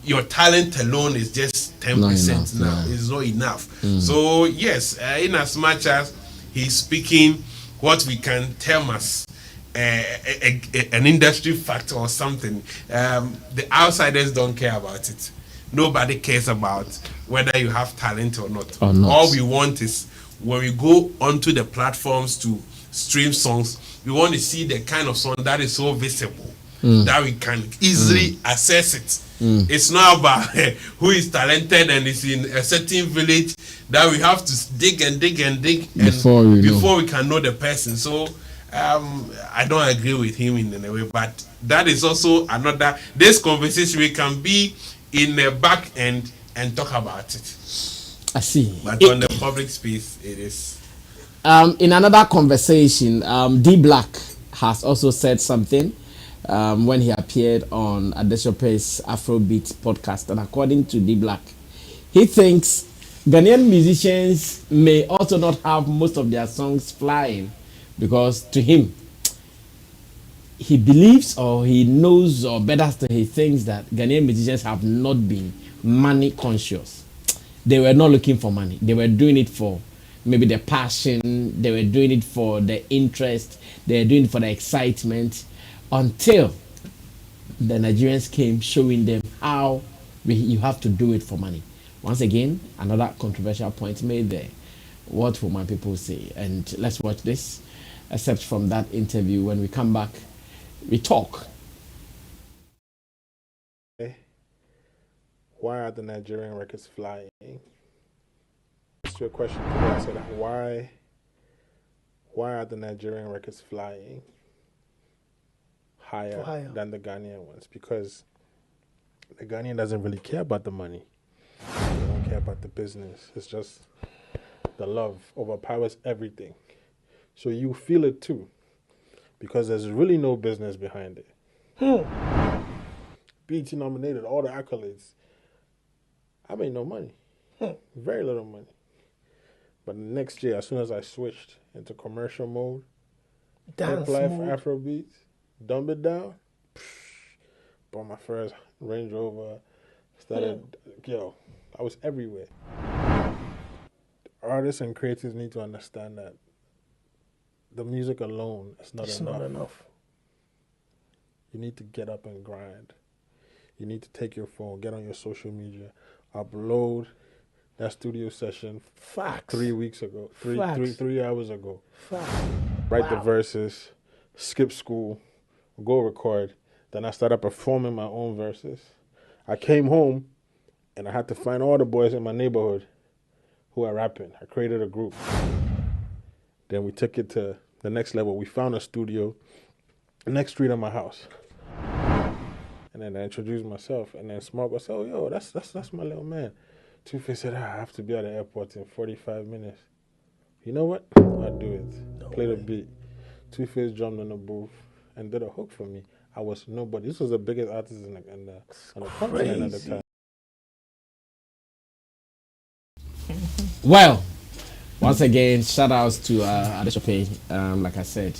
your talent alone is just 10% now. It's not enough. So yes, in as much as he's speaking what we can term as an industry factor or something, the outsiders don't care about it. Nobody cares about whether you have talent or not. All we want is when we go onto the platforms to stream songs, we want to see the kind of song that is so visible that we can easily access it. It's not about who is talented and is in a certain village that we have to dig and before we can know the person. So I don't agree with him in a way, but that is also another. This conversation we can be in the back end and talk about it. I see. But on the public space, it is. In another conversation, D Black has also said something when he appeared on Adesope's Afrobeat podcast, and according to D Black, he thinks Ghanaian musicians may also not have most of their songs flying because to him, he believes or he knows, or better still, he thinks that Ghanaian musicians have not been money conscious. They were not looking for money. They were doing it for maybe the passion. They were doing it for the interest. They were doing it for the excitement until the Nigerians came showing them how you have to do it for money. Once again, another controversial point made there. What will my people say? And let's watch this, except from that interview. When we come back, we talk. Why are the Nigerian records flying? It's your question today. I said, why are the Nigerian records flying higher than the Ghanaian ones? Because the Ghanaian doesn't really care about the money. They don't care about the business. It's just the love overpowers everything. So you feel it too. because there's really no business behind it. BET nominated, all the accolades. I made no money. Very little money. But next year, as soon as I switched into commercial mode, Dance life mode. Afrobeats, dumb it down, bought my first Range Rover, started, I was everywhere. Artists and creators need to understand that the music alone is not enough. You need to get up and grind. You need to take your phone, get on your social media, upload that studio session 3 weeks ago, 3 hours ago. Write the verses, skip school, go record. Then I started performing my own verses. I came home and I had to find all the boys in my neighborhood who are rapping. I created a group. Then we took it to the next level. We found a studio next street of my house. And then I introduced myself. And then Smart was, oh, yo, that's my little man. Two-Face said, I have to be at the airport in 45 minutes. You know what? I'll do it. Play the beat. Two-Face jumped on the booth and did a hook for me. I was nobody. This was the biggest artist on the continent at the time. Well, once again, shout outs to Adesope. Like I said,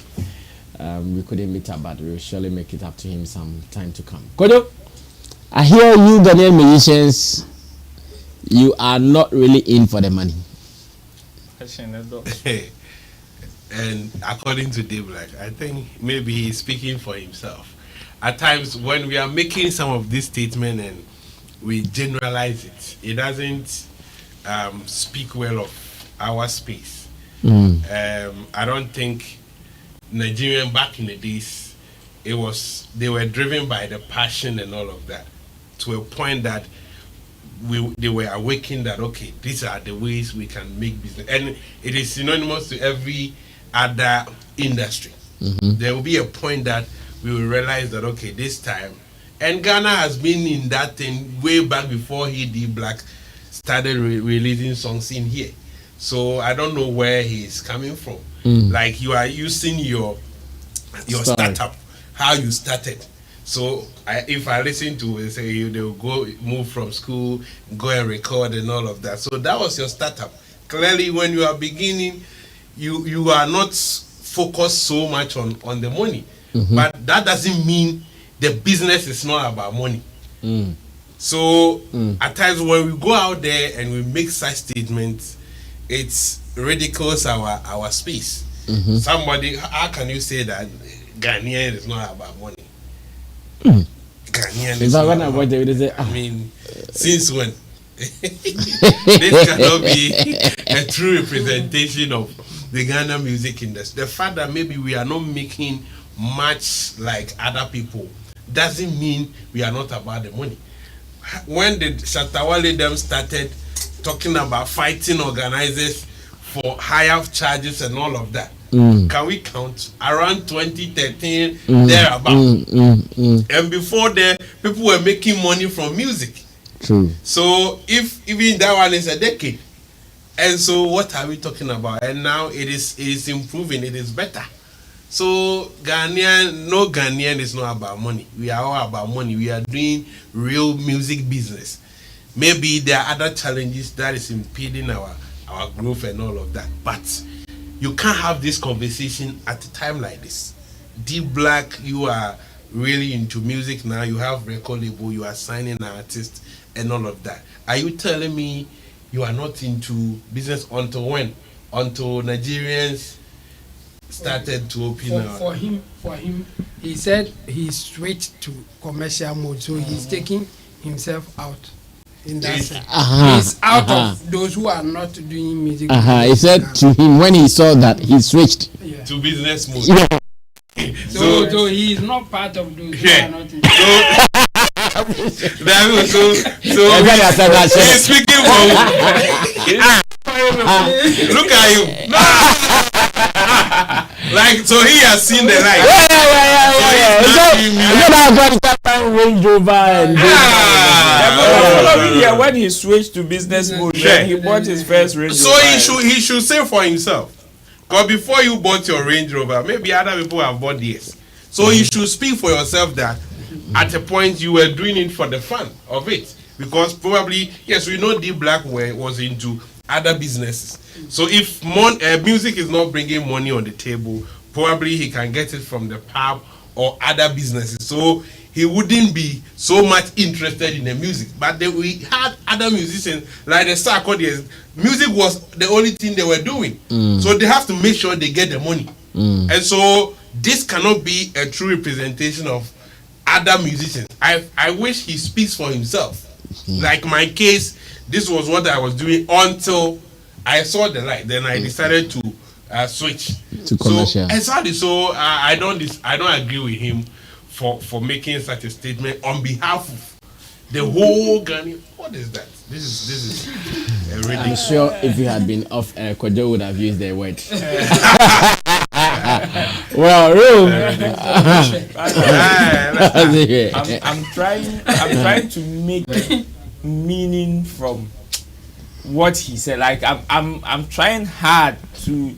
we couldn't meet up, but we will surely make it up to him some time to come. Kojo, I hear you Ghanaian musicians, you are not really in for the money. And according to Dave Black, I think maybe he's speaking for himself. At times, when we are making some of these statements and we generalize it, it doesn't speak well of our space. I don't think Nigerian back in the days, they were driven by the passion and all of that, to a point that they were awakened that, okay, these are the ways we can make business. And it is synonymous to every other industry. There will be a point that we will realize that, okay, this time, and Ghana has been in that thing way back before D Black started releasing songs in here. So I don't know where he's coming from. Like, you are using your startup, how you started. So if I listen to it, say they'll go move from school, go and record and all of that. So that was your startup. Clearly, when you are beginning, you are not focused so much on the money. But that doesn't mean the business is not about money. So at times when we go out there and we make such statements, it ridicules our space. Somebody, how can you say that Ghanaian is not about money? Ghanaian is not about money. I mean, since when? This cannot be a true representation of the Ghana music industry. The fact that maybe we are not making much like other people doesn't mean we are not about the money. When the Shatawale them started talking about fighting organizers for higher charges and all of that, can we count around 2013 thereabout? And before that, people were making money from music. True. So if even that one is a decade, and so what are we talking about? And now it is improving, it is better. So no Ghanaian is not about money. We are all about money. We are doing real music business. Maybe there are other challenges that is impeding our growth and all of that. But you can't have this conversation at a time like this. D Black, you are really into music now. You have record label. You are signing artists and all of that. Are you telling me you are not into business until when? Until Nigerians started to open for him, he said he switched to commercial mode, so he's taking himself out. In that sense, he's out of those who are not doing music. He said to him when he saw that he switched to business mode. So he is not part of those who are not in he's speaking for look at him. Like, so he has seen the light. Range Rover and when he switched to business mode, he bought his first Range Rover. So he should say for himself, Because before you bought your Range Rover, maybe other people have bought theirs. So you should speak for yourself that at a point you were doing it for the fun of it. Because probably, yes, we know D Black was into other businesses. So if music is not bringing money on the table, probably he can get it from the pub or other businesses. So he wouldn't be so much interested in the music. But we had other musicians, like the Sarkodie. Music was the only thing they were doing. So they have to make sure they get the money. And so this cannot be a true representation of other musicians. I wish he speaks for himself. Like my case, this was what I was doing until I saw the light. Then I decided to switch to commercial. So I don't agree with him for making such a statement on behalf of the whole Ghanaian. What is that? This is really. I'm sure if you had been off, Kojo would have used the word. Well, I'm trying to make meaning from what he said. Like I'm trying hard to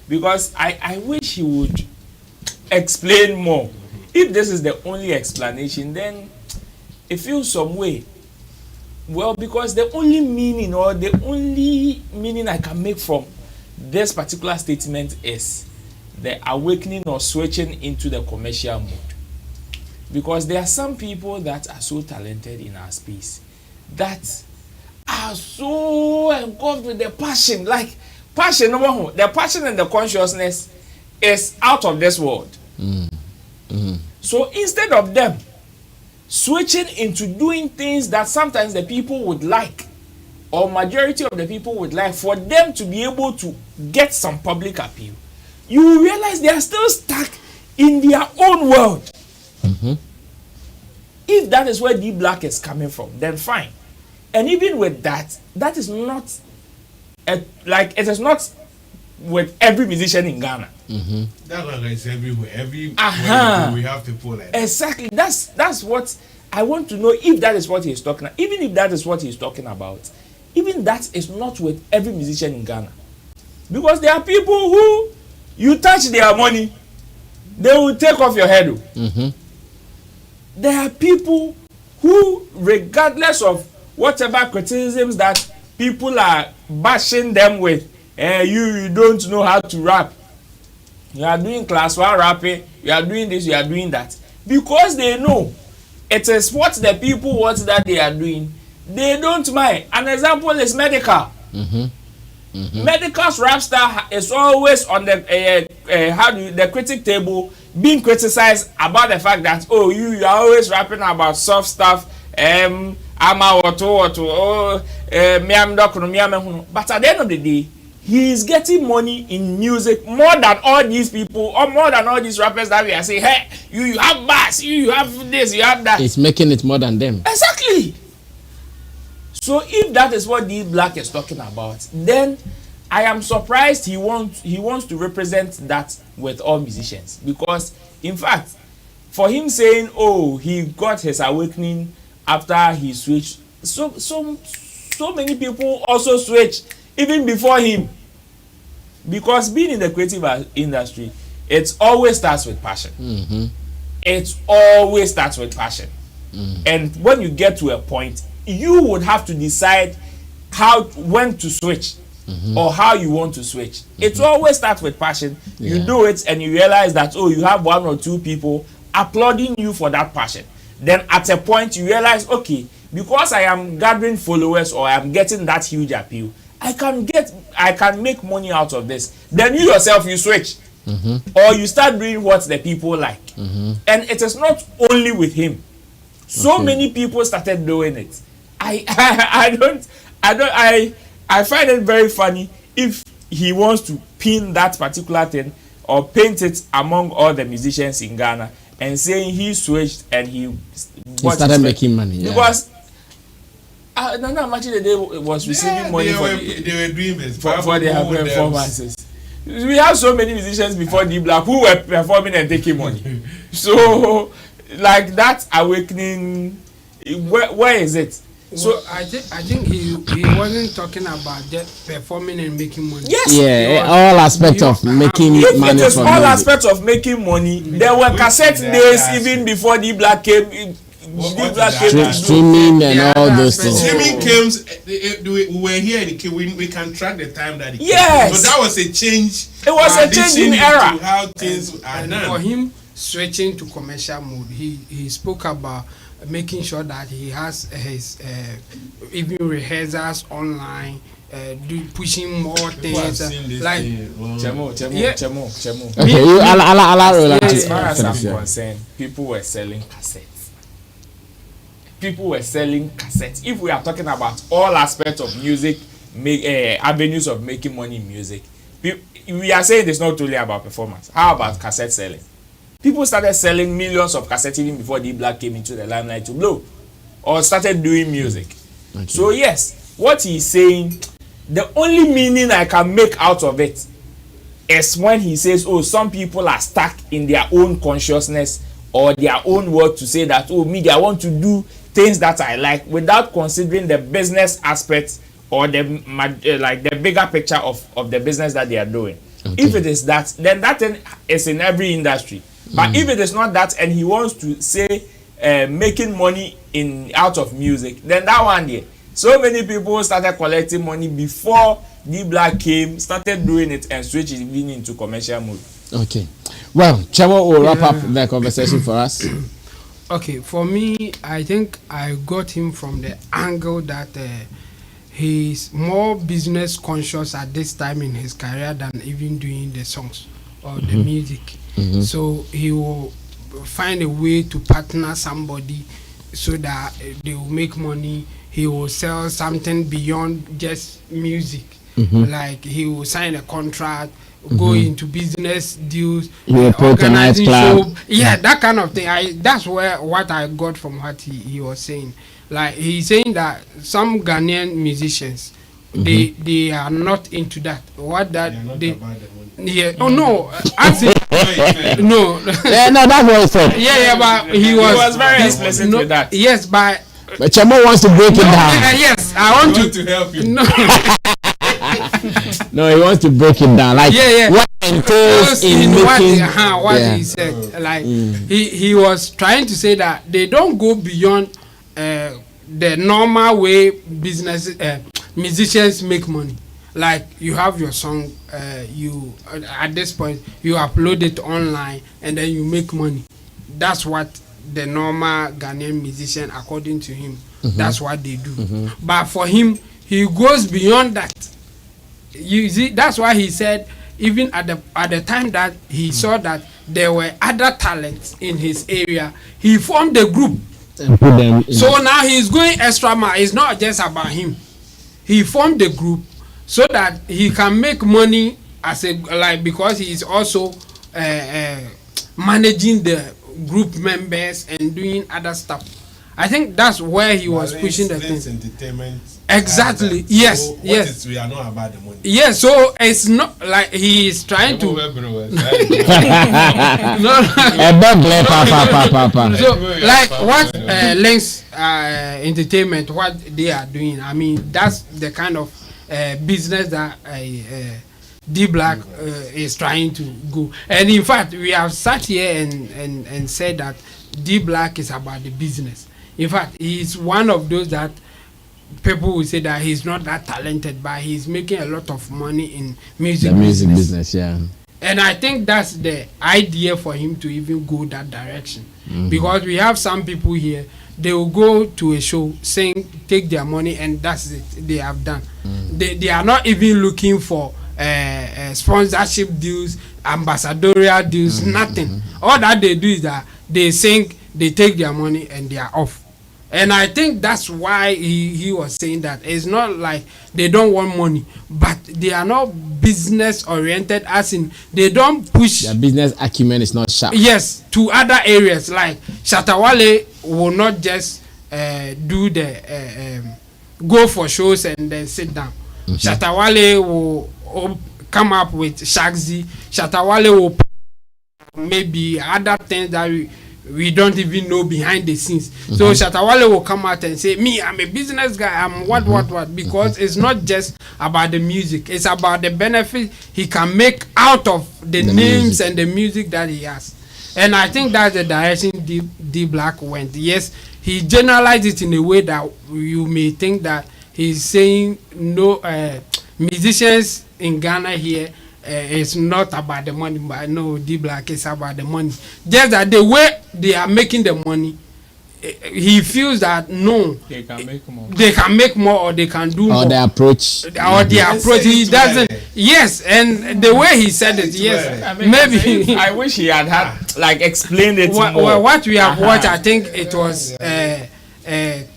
because I wish he would explain more. If this is the only explanation, then it feels some way. Well, because the only meaning I can make from this particular statement is the awakening or switching into the commercial mode. Because there are some people that are so talented in our space that are so engulfed with the passion. Like passion, the passion and the consciousness is out of this world. So instead of them switching into doing things that sometimes the people would like, or majority of the people would like, for them to be able to get some public appeal, you will realize they are still stuck in their own world. If that is where D Black is coming from, then fine. And even with that, that is not like it is not with every musician in Ghana. That one is everywhere. We have people like that. Exactly. That's what I want to know. If that is what he's talking about, even if that is what he's talking about, even that is not with every musician in Ghana, because there are people who you touch their money, they will take off your head. There are people who, regardless of whatever criticisms that people are bashing them with, you don't know how to rap. You are doing class 1 rapping, you are doing this, you are doing that. Because they know it is what the people want that they are doing. They don't mind. An example is Medical. Medical's rap star is always on the critic table being criticized about the fact that you are always rapping about soft stuff. But at the end of the day, he is getting money in music more than all these people, or more than all these rappers that we are saying, hey, you have bass, you have this, you have that. It's making it more than them. Exactly. So if that is what D Black is talking about, then I am surprised he wants to represent that with all musicians. Because in fact, for him saying, he got his awakening after he switched, so many people also switch even before him. Because being in the creative industry, it always starts with passion. It always starts with passion. And when you get to a point, you would have to decide when to switch or how you want to switch. It always starts with passion. You do it and you realize that you have 1 or 2 people applauding you for that passion. Then at a point you realize, okay, because I am gathering followers or I am getting that huge appeal, I can make money out of this. Then you yourself, you switch. Or you start doing what the people like. And it is not only with him. So many people started doing it. I find it very funny if he wants to pin that particular thing or paint it among all the musicians in Ghana and saying he switched and he started making money. Because Nana Amachide was receiving money they were doing this for their performances. We have so many musicians before D Black who were performing and taking money. So like that awakening, where is it? So I think he wasn't talking about just performing and making money. Yes. Yeah, all aspects of making If money it is from all music. aspects of making money, there were cassette days even before D Black came. D Black came to do- Streaming and Yeah, all that's those better. things. Streaming came. We were here and we can track the time that it came. Yes. So that was a change. It was a change in addition era. to how things are And done. for him switching to commercial mode, he spoke about making sure that he has his even rehearsals online, pushing more things like Chemo. Okay, you allow Roland As far as I'm finish, yeah. concerned, people were selling cassettes. If we are talking about all aspects of music, avenues of making money in music, we are saying it's not only about performance. How about cassette selling? People started selling millions of cassettes even before D Black came into the limelight to blow, or started doing music. Okay. So yes, what he's saying, the only meaning I can make out of it is when he says, oh, some people are stuck in their own consciousness or their own world to say that, oh, me, I want to do things that I like without considering the business aspects or the bigger picture of the business that they are doing. Okay. If it is that, then that thing is in every industry. But if it is not that, and he wants to say making money out of music, then that one there. So many people started collecting money before D Black came, started doing it, and switched even into commercial mode. Okay. Well, Chemo will wrap up the conversation for us. Okay, for me, I think I got him from the angle that he's more business conscious at this time in his career than even doing the songs or the music. So he will find a way to partner somebody so that they will make money. He will sell something beyond just music. Like he will sign a contract, go into business deals, He will put a organizing nightclub. show. Yeah, that kind of thing. That's what I got from what he was saying. Like he's saying that some Ghanaian musicians, they are not into that. What that they yeah. Oh no, actually, no. Yeah, no, that's what he said. Yeah, but he was very explicit with that. Yes, but Chemo wants to break it down. yes, I want to help you. No, No, he wants to break it down. Like what entails in making what he said. Like he was trying to say that they don't go beyond the normal way business musicians make money. Like you have your song, you at this point you upload it online and then you make money. That's what the normal Ghanaian musician, according to him, that's what they do. But for him, he goes beyond that. You see, that's why he said even at the time that he saw that there were other talents in his area, he formed a group. So now he's going extra mile. It's not just about him. He formed a group so that he can make money as because he is also managing the group members and doing other stuff. I think that's where he was pushing the thing. Entertainment. Exactly. Yes. So yes. We are not about the money. Yes. So it's not like he is trying to. So like what Lens Entertainment, what they are doing. I mean, that's the kind of business that D Black is trying to go. And in fact, we have sat here and said that D Black is about the business. In fact, he is one of those that people will say that he's not that talented, but he's making a lot of money in music business. Yeah. And I think that's the idea for him to even go that direction. Because we have some people here, they will go to a show, sing, take their money, and that's it. They have done. They are not even looking for sponsorship deals, ambassadorial deals, nothing. All that they do is that they sing, they take their money, and they are off. And I think that's why he was saying that it's not like they don't want money, but they are not business oriented, as in they don't push their business acumen is not sharp. Yes, to other areas. Like Shatawale will not just do the go for shows and then sit down. Shatawale will come up with Shagzy. Shatawale will maybe other things that we don't even know behind the scenes. So Shatawale will come out and say, me, I'm a business guy, I'm what, because it's not just about the music, it's about the benefit he can make out of the names music and the music that he has. And I think that's the direction D Black went. Yes, he generalized it in a way that you may think that he's saying no musicians in Ghana here it's not about the money, but no, D Black is about the money. Just that the way they are making the money, he feels that no, they can make more. They can make more, or they can do more. Or the approach. Or the approach. He doesn't. Yes, and the way he said it, yes, maybe. I wish he had like explained it more. Well, what we have watched, I think it was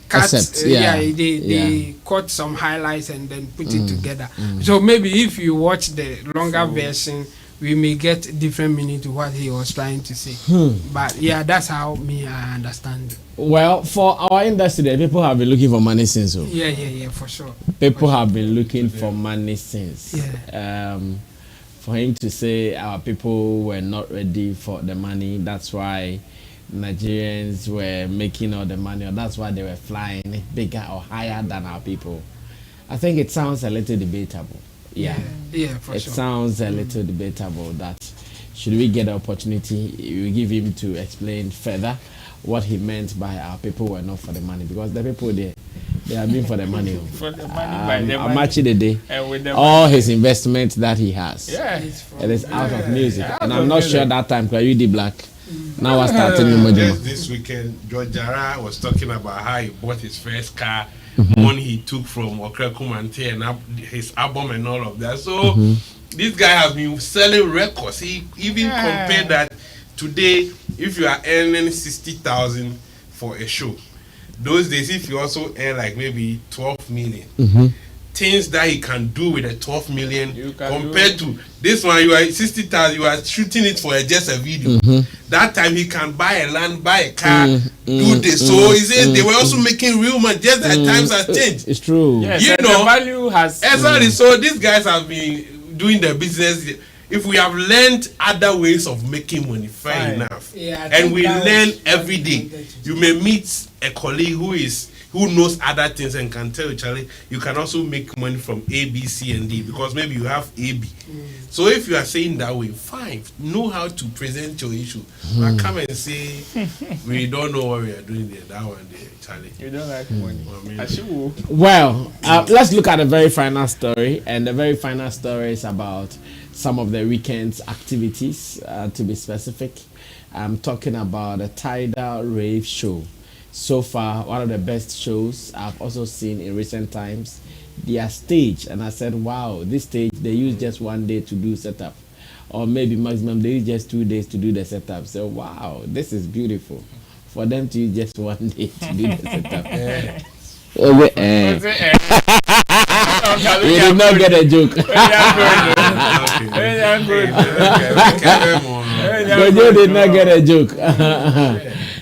cuts. They cut some highlights and then put it together. So maybe if you watch the longer version, we may get different meaning to what he was trying to say. But yeah, that's how I understand it. Well, for our industry, people have been looking for money since. Yeah, for sure. People have been looking for money since. Yeah. For him to say our people were not ready for the money, that's why Nigerians were making all the money, or that's why they were flying bigger or higher than our people. I think it sounds a little debatable. Yeah, for sure. It sounds a little debatable that should we get the opportunity, we give him to explain further what he meant by our people were not for the money, because the people they have been for the money. For the money, by the money. Much the day, and with the all money. His investment that he has, it is out of music, and I'm not sure that time because you did Black. Now I starting this weekend, George Jara was talking about how he bought his first car, money he took from Okra Kumante and his album and all of that. So this guy has been selling records. He even compared that today, if you are earning 60,000 for a show, those days if you also earn like maybe 12 million. Things that he can do with a 12 million compared to this one, you are 60,000, you are shooting it for just a video. That time he can buy a land, buy a car, do this. So he says they were also making real money, just that times has changed. It's true. Yes, You know, know, the value has. Exactly. So these guys have been doing their business. If we have learned other ways of making money, fair enough. And we learn every day. You may meet a colleague who knows other things and can tell you, Charlie, you can also make money from A, B, C, and D because maybe you have A, B. So if you are saying that way, fine. Know how to present your issue. But come and say, we don't know what we are doing there. That one there, Charlie. You don't like money. Well, let's look at the very final story. And the very final story is about some of the weekend's activities, to be specific. I'm talking about the Tidal Rave show. So far, one of the best shows I've also seen in recent times. Their stage, and I said, wow, this stage, they use just 1 day to do setup. Or maybe maximum, they use just 2 days to do the setup. So, wow, this is beautiful. For them to use just 1 day to do the setup. You did not get a joke. But you did not get a joke.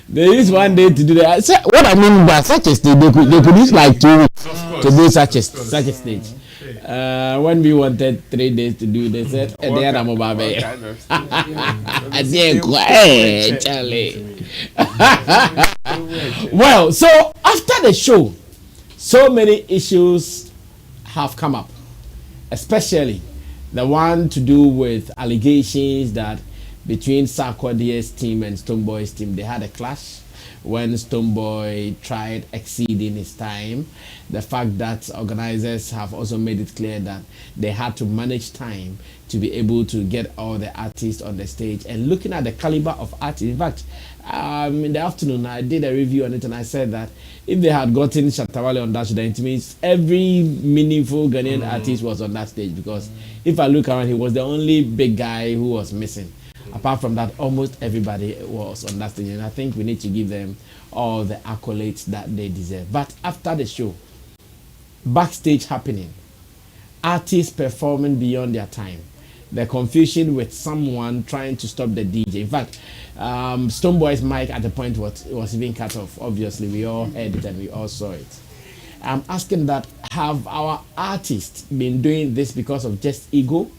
They use 1 day to do that. So, what I mean by such a stage, they could use like 2 weeks to do such a stage. When we wanted 3 days to do, they said, "They had a mobile bay." Charlie. Well, so after the show, so many issues have come up, especially the one to do with allegations that between Sarkodie's team and Stonebwoy's team, they had a clash when Stonebwoy tried exceeding his time. The fact that organizers have also made it clear that they had to manage time to be able to get all the artists on the stage. And looking at the caliber of artists, in fact, in the afternoon, I did a review on it and I said that if they had gotten Shatawale on that show, it means every meaningful Ghanaian artist was on that stage, because if I look around, he was the only big guy who was missing. Apart from that, almost everybody was on that stage, and I think we need to give them all the accolades that they deserve. But after the show, backstage happening, artists performing beyond their time, the confusion with someone trying to stop the DJ. In fact, Stonebwoy's mic at the point was even cut off. Obviously, we all heard it and we all saw it. I'm asking that, have our artists been doing this because of just ego?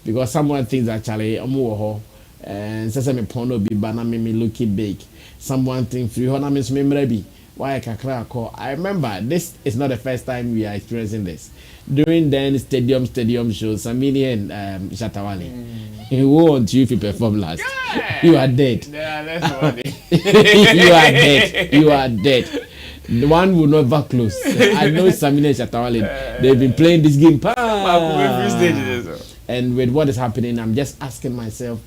Because someone thinks that Charlie and says me pono be bana me look it big. Someone think free honor miss me maybe. Why kakra call? I remember this is not the first time we are experiencing this. During then stadium shows, Sammy and Shatawale. Who want you if you perform last? Yeah. You are dead. Yeah, that's funny. You are dead. You are dead. The one will never close. I know Sammy and Shatawale. They've been playing this game. And with what is happening, I'm just asking myself,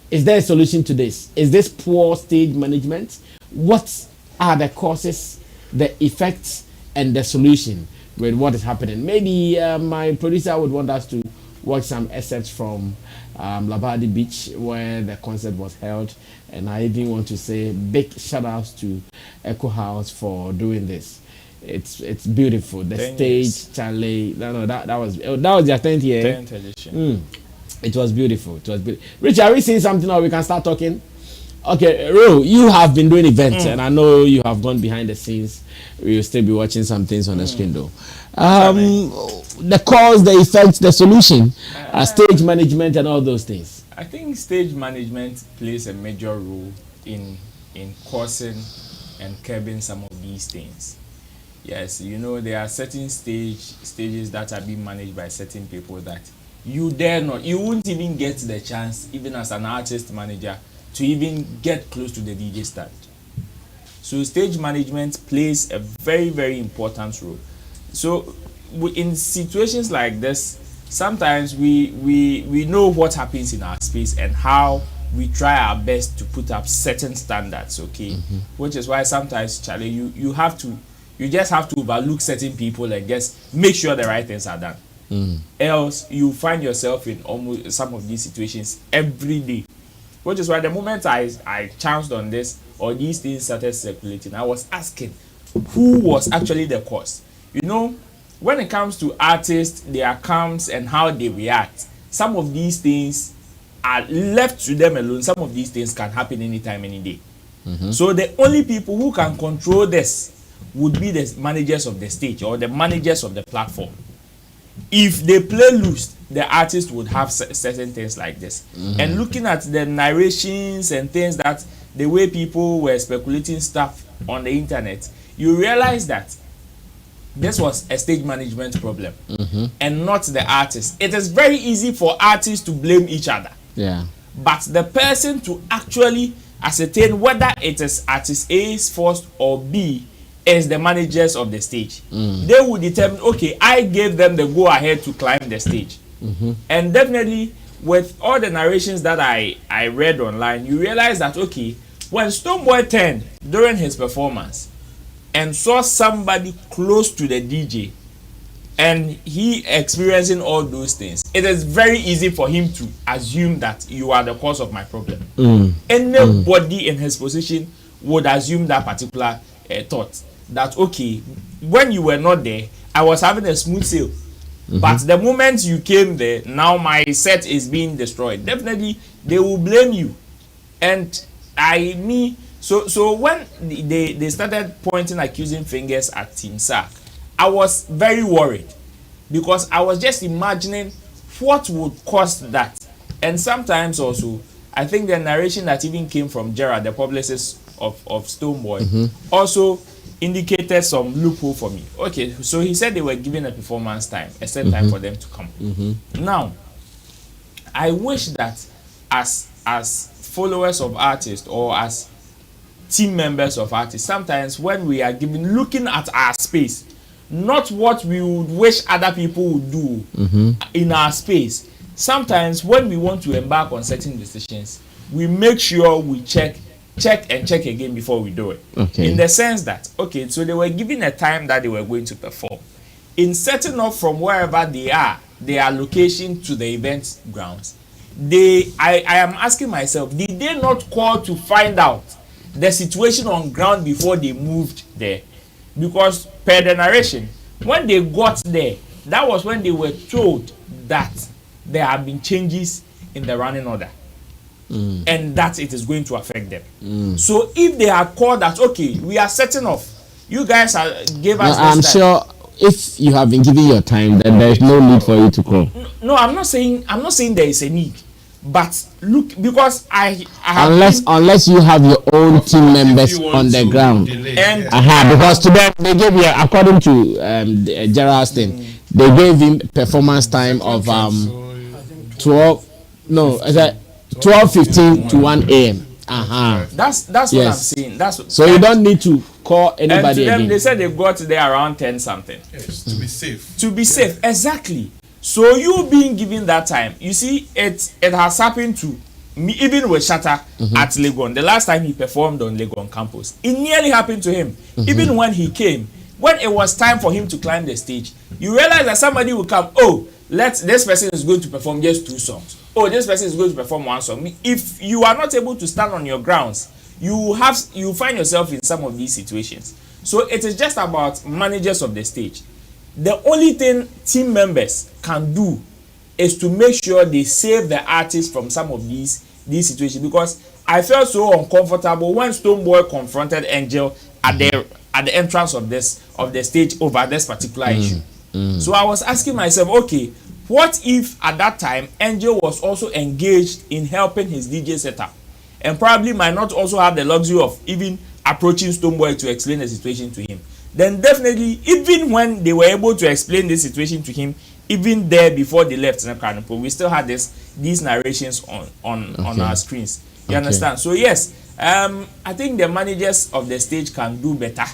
is there a solution to this? Is this poor stage management? What are the causes, the effects, and the solution with what is happening? Maybe my producer would want us to watch some excerpts from Labadi Beach where the concert was held, and I even want to say big shout outs to Echo House for doing this. It's beautiful. The stage, Charlie. That was their 10th year. 10th edition. It was beautiful. It was beautiful. Rich, are we saying something or we can start talking? Okay, Ro, you have been doing events, and I know you have gone behind the scenes. We'll still be watching some things on the screen, though. The cause, the effects, the solution, stage management, and all those things. I think stage management plays a major role in causing and curbing some of these things. Yes, you know, there are certain stages that are being managed by certain people that you won't even get the chance, even as an artist manager, to even get close to the DJ stand. So stage management plays a very, very important role. So in situations like this, sometimes we know what happens in our space and how we try our best to put up certain standards, okay? Which is why sometimes, Charlie, you just have to overlook certain people and just make sure the right things are done. Else you find yourself in almost some of these situations every day. Which is why the moment I chanced on this or these things started circulating, I was asking who was actually the cause. You know, when it comes to artists, their accounts and how they react, some of these things are left to them alone. Some of these things can happen anytime, any day. So the only people who can control this would be the managers of the stage or the managers of the platform. If they play loose, the artist would have certain things like this. And looking at the narrations and things that the way people were speculating stuff on the internet, you realize that this was a stage management problem and not the artist. It is very easy for artists to blame each other. Yeah. But the person to actually ascertain whether it is artist A's fault or B is the managers of the stage. They will determine, okay, I gave them the go ahead to climb the stage. And definitely with all the narrations that I read online, you realize that, okay, when Stoneboy turned during his performance and saw somebody close to the DJ and he experiencing all those things, it is very easy for him to assume that you are the cause of my problem. Anybody in his position would assume that particular thought. That, okay, when you were not there, I was having a smooth sail. But the moment you came there, now my set is being destroyed. Definitely, they will blame you. And so when they started pointing accusing fingers at Team Sack, I was very worried because I was just imagining what would cause that. And sometimes also, I think the narration that even came from Gerard, the publicist of Stoneboy, also indicated some loophole for me. Okay, so he said they were given a performance time, a set time for them to come. Now, I wish that as followers of artists or as team members of artists, sometimes when we are looking at our space, not what we would wish other people would do in our space. Sometimes when we want to embark on certain decisions, we make sure we check again before we do it. Okay. In the sense that, okay, so they were given a time that they were going to perform. In setting off from wherever they are, their location to the event grounds, I am asking myself, did they not call to find out the situation on ground before they moved there? Because per the narration, when they got there, that was when they were told that there have been changes in the running order. And that it is going to affect them. So if they had called that, okay, we are setting off, you guys gave us I'm this time. sure if you have been given your time, then there is no need for you to call. No, I'm not saying there is a need, But look, because I have unless you have your own team members on the ground, and because to them they gave you, according to Gerald's thing, they gave him performance time of 12:15 to 1 a.m. That's what I'm saying. So you don't need to call anybody. And to them, again. they said they got there around 10 something. Yes, to be safe. To be safe, exactly. So you being given that time, you see, it has happened to me, even with Shatta at Legon. The last time he performed on Legon campus, it nearly happened to him. Even when he came, when it was time for him to climb the stage, you realize that somebody will come. Oh, this person is going to perform just 2 songs. Oh, this person is going to perform 1 song. If you are not able to stand on your grounds, you find yourself in some of these situations. So it is just about managers of the stage. The only thing team members can do is to make sure they save the artists from some of these situations, because I felt so uncomfortable when Stonebwoy confronted Angel at the entrance of the stage over this particular issue. So I was asking myself, okay, what if at that time Angel was also engaged in helping his DJ setup and probably might not also have the luxury of even approaching Stonebwoy to explain the situation to him? Then definitely, even when they were able to explain this situation to him, even there before they left we still had these narrations on our screens. You understand? So yes, I think the managers of the stage can do better.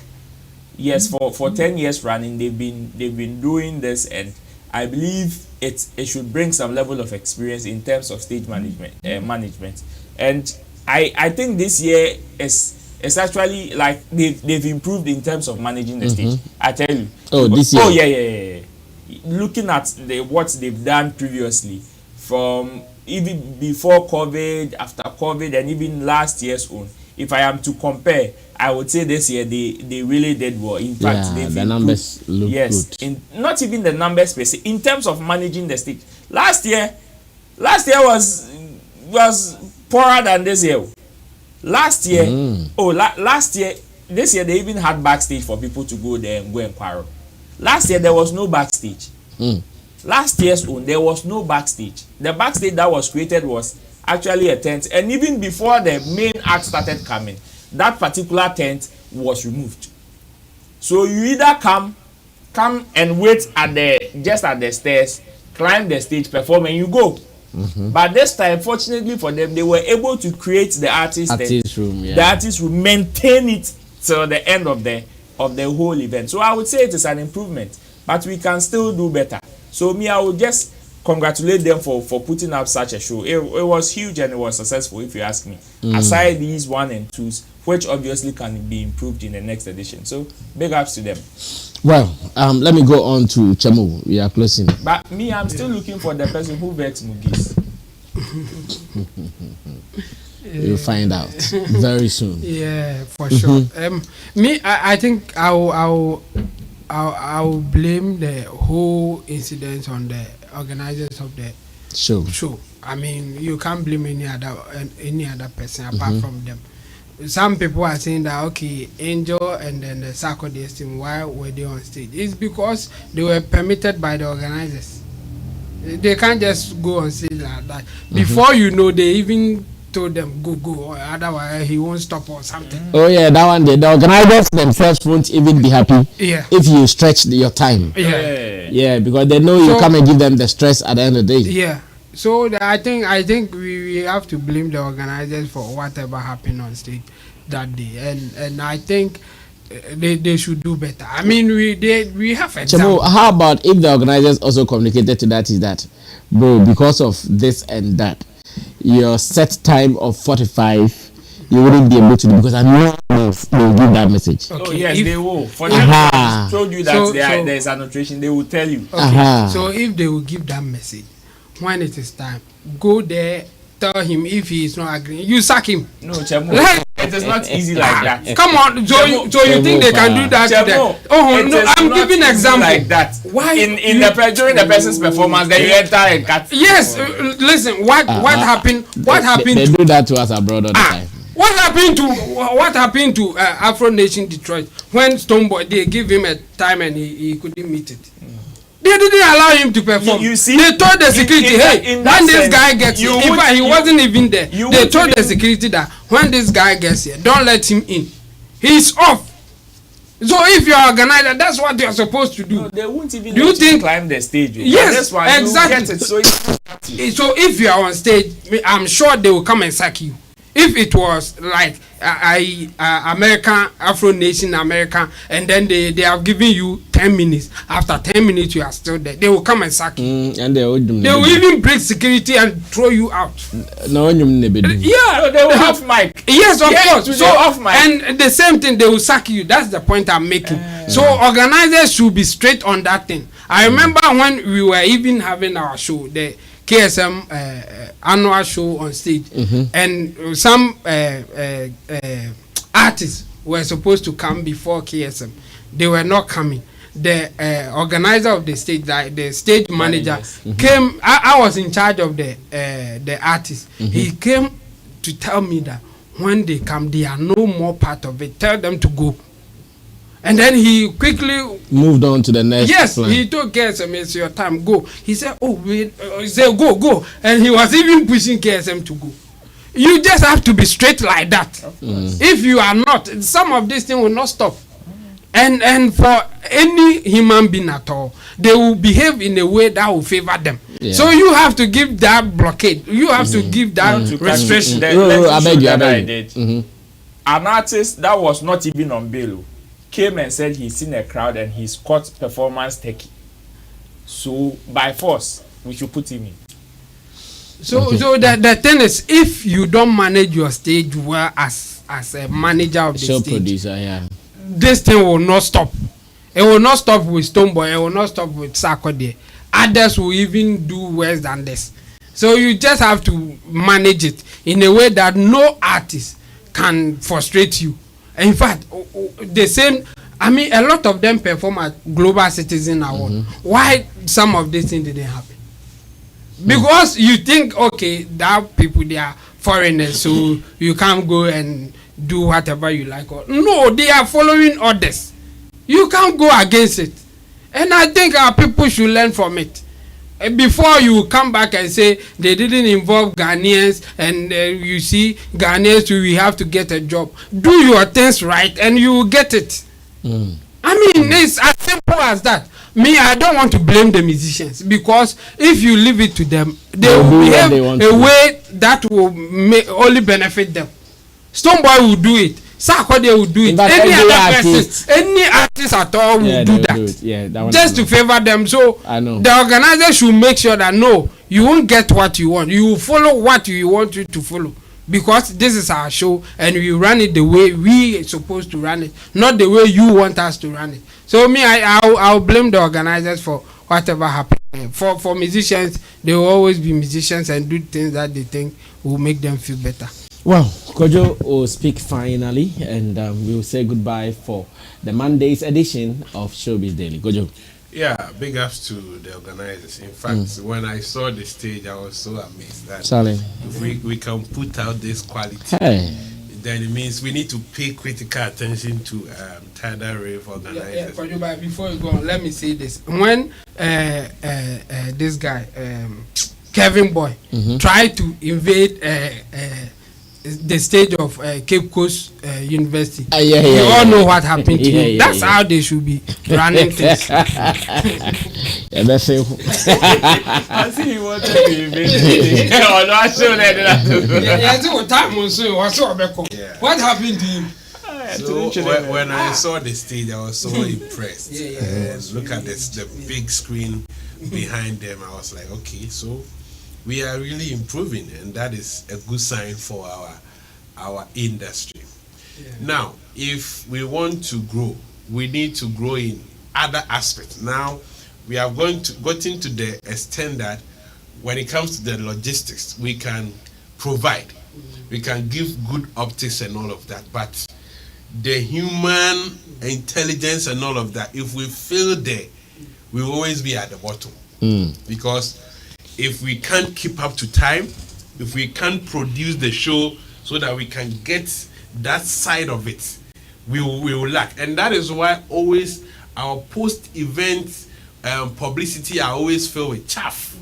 Yes, for 10 years running, they've been doing this, and I believe it should bring some level of experience in terms of stage management. And I think this year is actually like they've improved in terms of managing the stage. I tell you. Oh, this year. Oh yeah. Looking at what they've done previously, from even before COVID, after COVID, and even last year's own. If I am to compare, I would say this year they really did well. In fact, the numbers look good. Not even the numbers per se. In terms of managing the stage, last year was poorer than this year. Last year, this year they even had backstage for people to go there and go and quarrel. Last year there was no backstage. Last year's own, there was no backstage. The backstage that was created was actually a tent, and even before the main act started coming, that particular tent was removed. So you either come and wait at the stairs, climb the stage, perform, and you go. But this time, fortunately for them, they were able to create the artist room. The artist room, maintain it till the end of the whole event. So I would say it is an improvement, but we can still do better. So I would just congratulate them for putting up such a show. It was huge and it was successful, if you ask me. Aside these 1 and 2s, which obviously can be improved in the next edition. So big ups to them. Well, let me go on to Chemo. We are closing. But I'm still looking for the person who vexed Mugis. You'll find out very soon. Yeah, for sure. I think I'll blame the whole incident on the organizers of the show. I mean, you can't blame any other person apart from them. Some people are saying that okay, Angel and then the Sarkodie team, why were they on stage? It's because they were permitted by the organizers. They can't just go on stage like that. Before you know, they even told them go, or otherwise he won't stop or something. Oh yeah, that one. The organizers themselves won't even be happy. If you stretch your time. Yeah, because they know you come and give them the stress at the end of the day. Yeah. So I think we have to blame the organizers for whatever happened on stage that day, and I think they should do better. I mean, we have examples. Chemo, how about if the organizers also communicated to that is that, bro, because of this and that, your set time of 45, you wouldn't be able to do, because I know they will give that message. Okay. Oh yes, they will. For them to told you that there is annotation, they will tell you. Okay. So if they will give that message, when it is time, go there, tell him. If he is not agreeing, you sack him. No, Chemo, it is not easy like that. Come on, so you think they can do that to them? Oh no, I'm giving example like that. Why during the person's performance, then you enter and cut? Yes, listen. What happened? What happened? They do that to us abroad all the time. What happened to Afro Nation Detroit when Stonebwoy, they give him a time and he couldn't meet it? They didn't allow him to perform. You see, they told the security, in that when this sense, guy gets here, in fact, he wasn't even there. They told the security that when this guy gets here, don't let him in. He's off. So if you're organizer, that's what you're supposed to do. No, they won't even do you think climb the stage? Yes, exactly. So if you are on stage, I'm sure they will come and sack you. If it was like American, Afro Nation American, and then they have given you 10 minutes, after 10 minutes you are still there, they will come and sack you. And they will even break security and throw you out. No, they will off mic. Yes, of course. So off mic. And the same thing, they will sack you. That's the point I'm making. So organizers should be straight on that thing. I remember when we were even having our show, the KSM annual show on stage, and some artists were supposed to come before KSM. They were not coming. The organizer of the stage, the stage manager, came. I was in charge of the artists. He came to tell me that when they come, they are no more part of it. Tell them to go. And then he quickly moved on to the next. Yes, plan. he told KSM, it's your time, go. He said, he said, go. And he was even pushing KSM to go. You just have to be straight like that. If you are not, some of these things will not stop. And for any human being at all, they will behave in a way that will favor them. Yeah. So you have to give that blockade. You have to give that restriction. I beg you. An artist that was not even on bail came and said he's seen a crowd and he's caught performance taking. So by force, we should put him in. So the thing is, if you don't manage your stage well as a manager of the show stage, producer, this thing will not stop. It will not stop with Stoneboy. It will not stop with Sarkodie. Others will even do worse than this. So you just have to manage it in a way that no artist can frustrate you. In fact, the same. I mean, a lot of them perform at Global Citizen Award. Why some of these things didn't happen? Because you think, okay, that people, they are foreigners, so you can't go and do whatever you like. No, they are following orders. You can't go against it. And I think our people should learn from it. Before you come back and say they didn't involve Ghanaians, and you see Ghanaians, we have to get a job. Do your things right and you will get it. I mean, it's as simple as that. Me, I don't want to blame the musicians, because if you leave it to them, they will behave a way that will only benefit them. Stoneboy will do it. Sarkodie will do it. Any other person, any artist at all will do that. Just to favor them. So the organizer should make sure that no, you won't get what you want. You will follow what you want you to follow. Because this is our show and we run it the way we are supposed to run it, not the way you want us to run it. So me, I'll blame the organizers for whatever happened. For musicians, they will always be musicians and do things that they think will make them feel better. Well, Kojo will speak finally, and we will say goodbye for the Monday's edition of Showbiz Daily. Kojo. Yeah, big ups to the organizers. In fact, when I saw the stage, I was so amazed that if we can put out this quality, then it means we need to pay critical attention to Tidal Rave organizers. But before you go on, let me say this. When this guy, Kevin Boy, tried to invade the stage of Cape Coast University, you all know what happened to him. That's how they should be running things. That's it. I see you want to be invaded. What happened to him? So when I saw the stage, I was so impressed. Look at this, the big screen behind them. I was like, okay, so we are really improving, and that is a good sign for our industry. Now, if we want to grow, we need to grow in other aspects. Now, we have gotten to the extent that when it comes to the logistics, we can provide, we can give good optics and all of that, but the human intelligence and all of that, if we fail there, we will always be at the bottom. Because if we can't keep up to time, if we can't produce the show so that we can get that side of it, we will lack. And that is why always our post-event publicity are always filled with chaff.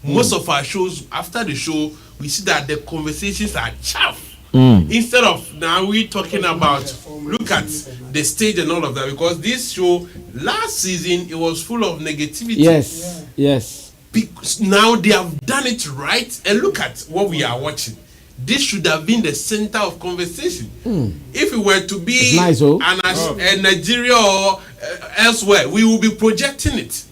Most of our shows, after the show, we see that the conversations are chaff. Instead of now we talking about look at the stage and all of that, because this show last season it was full of negativity. Yes. Because now they have done it right, and look at what we are watching. This should have been the center of conversation. If it were to be in Nigeria or elsewhere, we will be projecting it.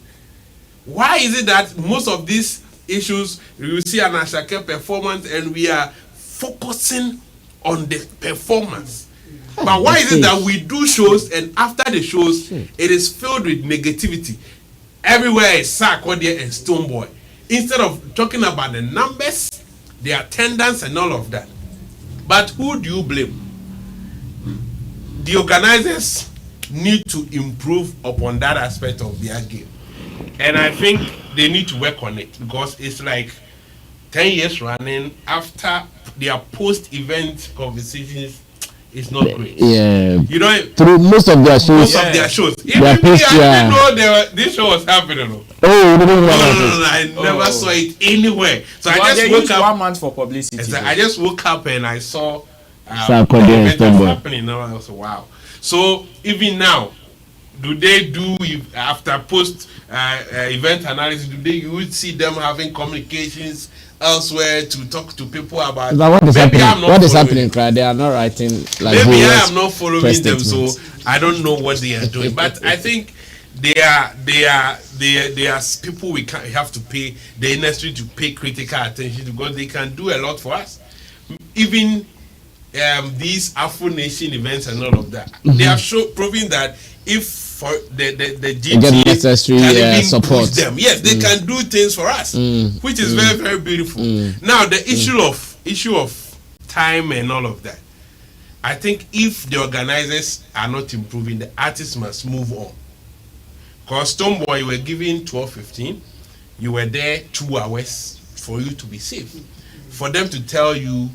Why is it that most of these issues you will see an Ashake performance and we are focusing on the performance? But why is it that we do shows and after the shows it is filled with negativity? Everywhere is Sarkodie and Stoneboy. Instead of talking about the numbers, the attendance and all of that. But who do you blame? The organizers need to improve upon that aspect of their game. And I think they need to work on it, because it's like 10 years running after their post-event conversations is not great. You know, through most of their shows. Even me, I didn't know this show was happening. No, I never saw it anywhere. So I just woke up 1 month for publicity. I just woke up and I saw event happening. Now I was wow. So even now, do they do after post event analysis? You would see them having communications elsewhere to talk to people about. But what is happening? What is happening? They are not writing. Like maybe I am not following them, so I don't know what they are doing. But I think they are people we have to pay the industry to pay critical attention to, because they can do a lot for us. Even these Afro Nation events and all of that, they have proven that if for the GT get necessary support them, yes, they can do things for us, which is very, very beautiful. Now the issue of time and all of that, I think if the organizers are not improving, the artists must move on. Because Stoneboy, you were given 12:15, you were there 2 hours for you to be safe. For them to tell you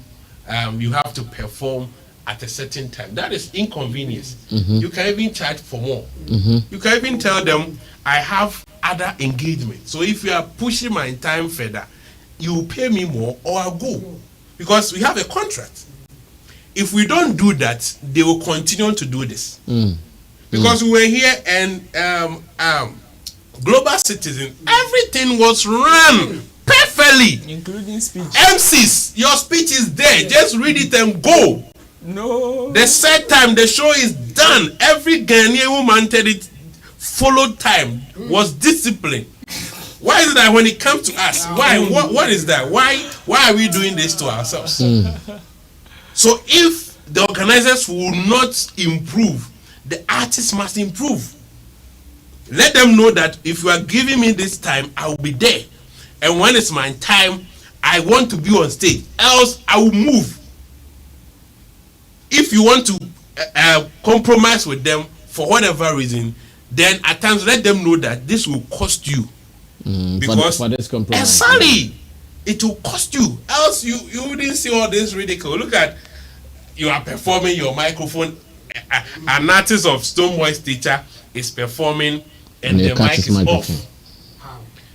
you have to perform at a certain time, that is inconvenience. You can even charge for more. You can even tell them, I have other engagements, so if you are pushing my time further, you will pay me more or I'll go, because we have a contract. If we don't do that, they will continue to do this. Because we were here and Global Citizen, everything was run perfectly, including speech. MCs, your speech is there, just read it and go. No. The set time, the show is done. Every Ghanaian woman said it followed time, was disciplined. Why is it that when it comes to us, why? What is that? Why are we doing this to ourselves? So if the organizers will not improve, the artists must improve. Let them know that if you are giving me this time, I will be there. And when it's my time, I want to be on stage. Else, I will move. If you want to compromise with them for whatever reason, then at times let them know that this will cost you. Because for this compromise, exactly, it will cost you. Else you wouldn't see all this ridicule. Look at, you are performing your microphone. An artist of Stoneboy's teacher is performing and the mic is off.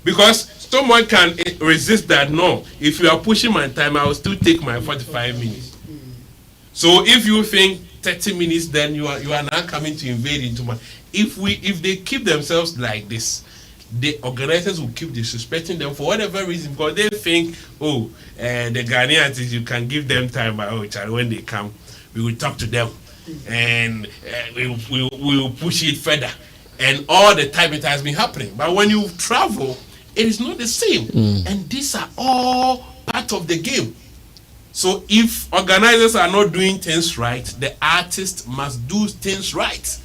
Because Stoneboy can resist that. No, if you are pushing my time, I will still take my 45 minutes. So if you think 30 minutes, then you are now coming to invade into my. If they keep themselves like this, the organizers will keep disrespecting them for whatever reason, because they think, the Ghanaians, you can give them time, but when they come, we will talk to them and we will push it further. And all the time it has been happening. But when you travel, it is not the same. And these are all part of the game. So if organizers are not doing things right, the artist must do things right.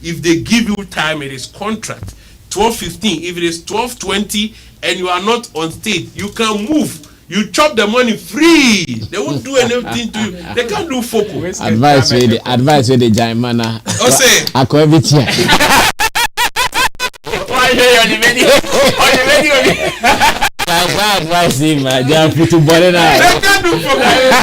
If they give you time, it is contract. 12:15, if it is 12:20 and you are not on stage, you can move. You chop the money free. They won't do anything to you. They can't do focus. Advice with the Jaimana. I call everything. Why are you on the video? On the video. I advise him, they are putting body now. They can't do focus.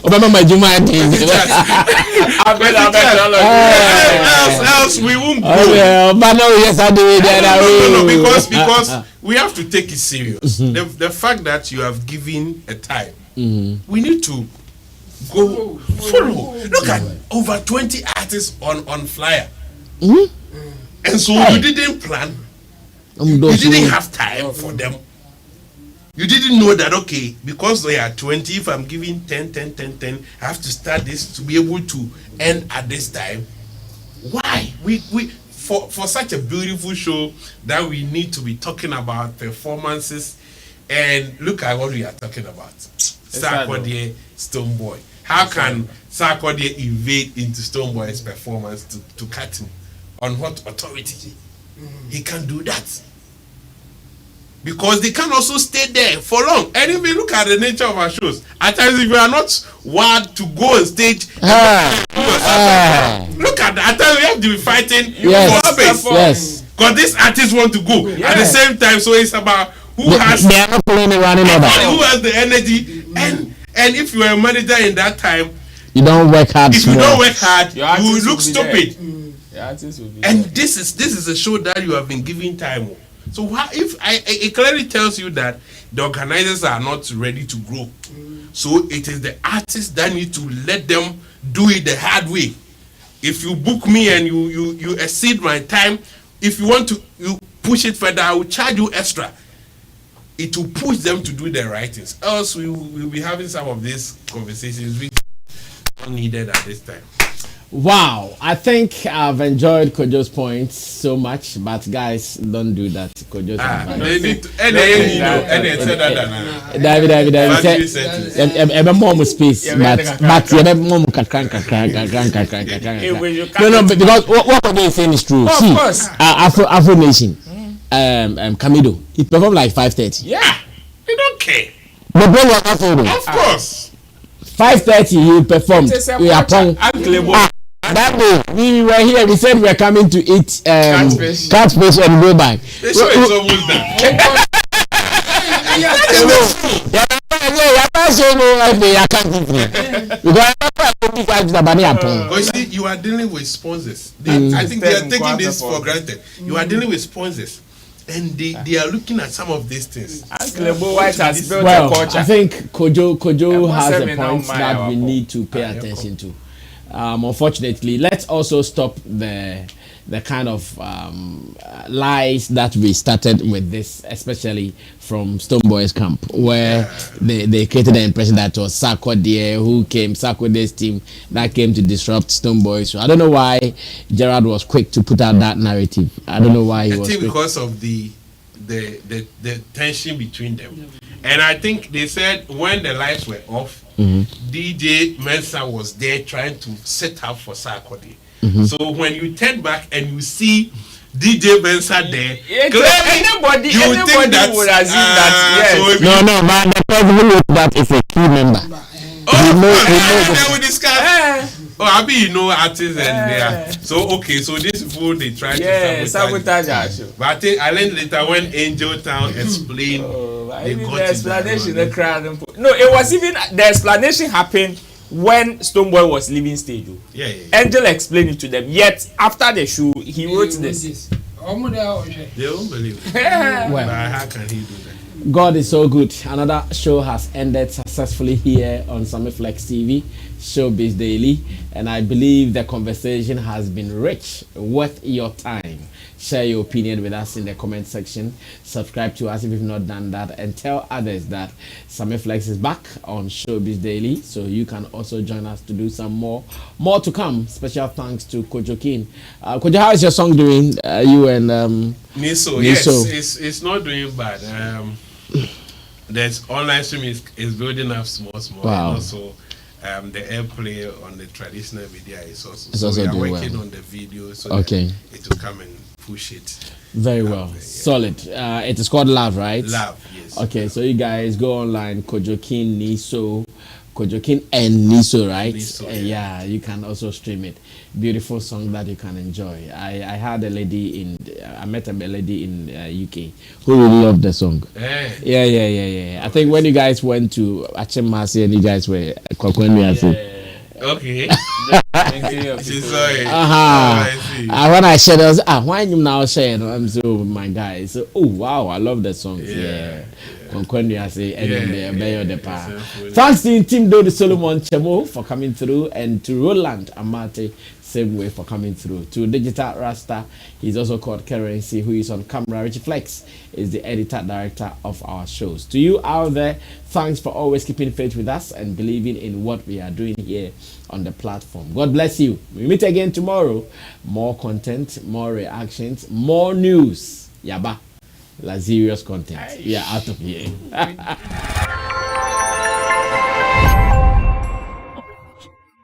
Obama my Juma. Else we won't go. But no, yes, I do. No, because we have to take it serious. The fact that you have given a time, we need to go follow. Look at over 20 artists on flyer. And so you didn't plan. You didn't have time for them. You didn't know that, okay, because they are 20, if I'm giving 10, I have to start this to be able to end at this time. Why? We for such a beautiful show that we need to be talking about performances, and look at what we are talking about. Sarkodie, Stonebwoy. How can Sarkodie invade into Stonebwoy's performance to cut him? On what authority? He can't do that. Because they can also stay there for long. And if you look at the nature of our shows, at times if you are not wild to go on stage, look at that. At times we have to be fighting for space. Yes. Because these artists want to go at the same time. So it's about who has the energy. And if you are a manager in that time, you don't work hard. If you don't work hard, you will look stupid. And this is a show that you have been giving time. So if it clearly tells you that the organizers are not ready to grow. So it is the artists that need to let them do it the hard way. If you book me and you exceed my time, if you want to you push it further, I will charge you extra. It will push them to do the right things. Else we will be having some of these conversations which are not needed at this time. Wow, I think I've enjoyed Kojo's points so much, but guys, don't do that. Kojo's David, space, but no, because what Kojo is saying is true. See, Afro Nation, Camido, it performed like 5:30. Yeah, we don't care. The brain was Afro. Of course. 5:30 he performed. We are pong. That day we were here. We said we are coming to eat catfish and go back. The show is almost done. Because see, you are dealing with sponsors. I think they are taking this for granted. You are dealing with sponsors. And they are looking at some of these things. I think Kojo has a point that we need to pay attention to. Unfortunately, let's also stop the kind of lies that we started with this, especially from Stonebwoy's camp, where they created the impression that it was Sarkodie's team that came to disrupt Stonebwoy. So I don't know why Gerard was quick to put out that narrative. I don't know why he was quick. Because of the tension between them. And I think they said when the lights were off, DJ Mensa was there trying to set up for Sarkodie. So when you turn back and you see DJ Mensa there, clearly anybody think that, would assume that yes. So no, but the person that is a key member. They will discuss. I mean, artists and they are. So okay, so these people they try to sabotage our show. But I think I learned later when Angel Town explained. They got the explanation. The crowd. No, it was even the explanation happened when Stonebwoy was leaving stage. Yeah. Angel explained it to them. Yet after the show, he wrote this. They won't believe it. Well, how can he do that? God is so good. Another show has ended successfully here on Sammy Flex TV, Showbiz Daily, and I believe the conversation has been rich, worth your time. Share your opinion with us in the comment section. Subscribe to us if you've not done that, and tell others that Sammy Flex is back on Showbiz Daily, so you can also join us to do some more to come. Special thanks to Kojo King. Kojo, how is your song doing? You and Niso. Yes, it's not doing bad. There's online streaming is building up small. Wow. And also the airplay on the traditional video is also. It's also we are doing working well on the video so that it will come and push it. Very well. Solid. It is called Love, right? Love, yes. Okay, so you guys go online, Kojo King Niso, Kojokin and Niso, right? Niso, Yeah, you can also stream it. Beautiful song that you can enjoy. I had a lady I met a lady in UK who really loved the song. Yeah. I think when you guys went to Achemasi and you guys were Okay. She's sorry. When I shared, I was why you now sharing? I'm so my guy. So wow, I love the songs. Yeah. Thanks to Team Do the Solomon Chemo for coming through, and to Roland Amate same way for coming through. To Digital Rasta, he's also called Currency, who is on camera. Richie Flex is the editor director of our shows. To you out there, thanks for always keeping faith with us and believing in what we are doing here on the platform. God bless you. We meet again tomorrow. More content, more reactions, more news. Yaba. Luxurious content. We are out of here.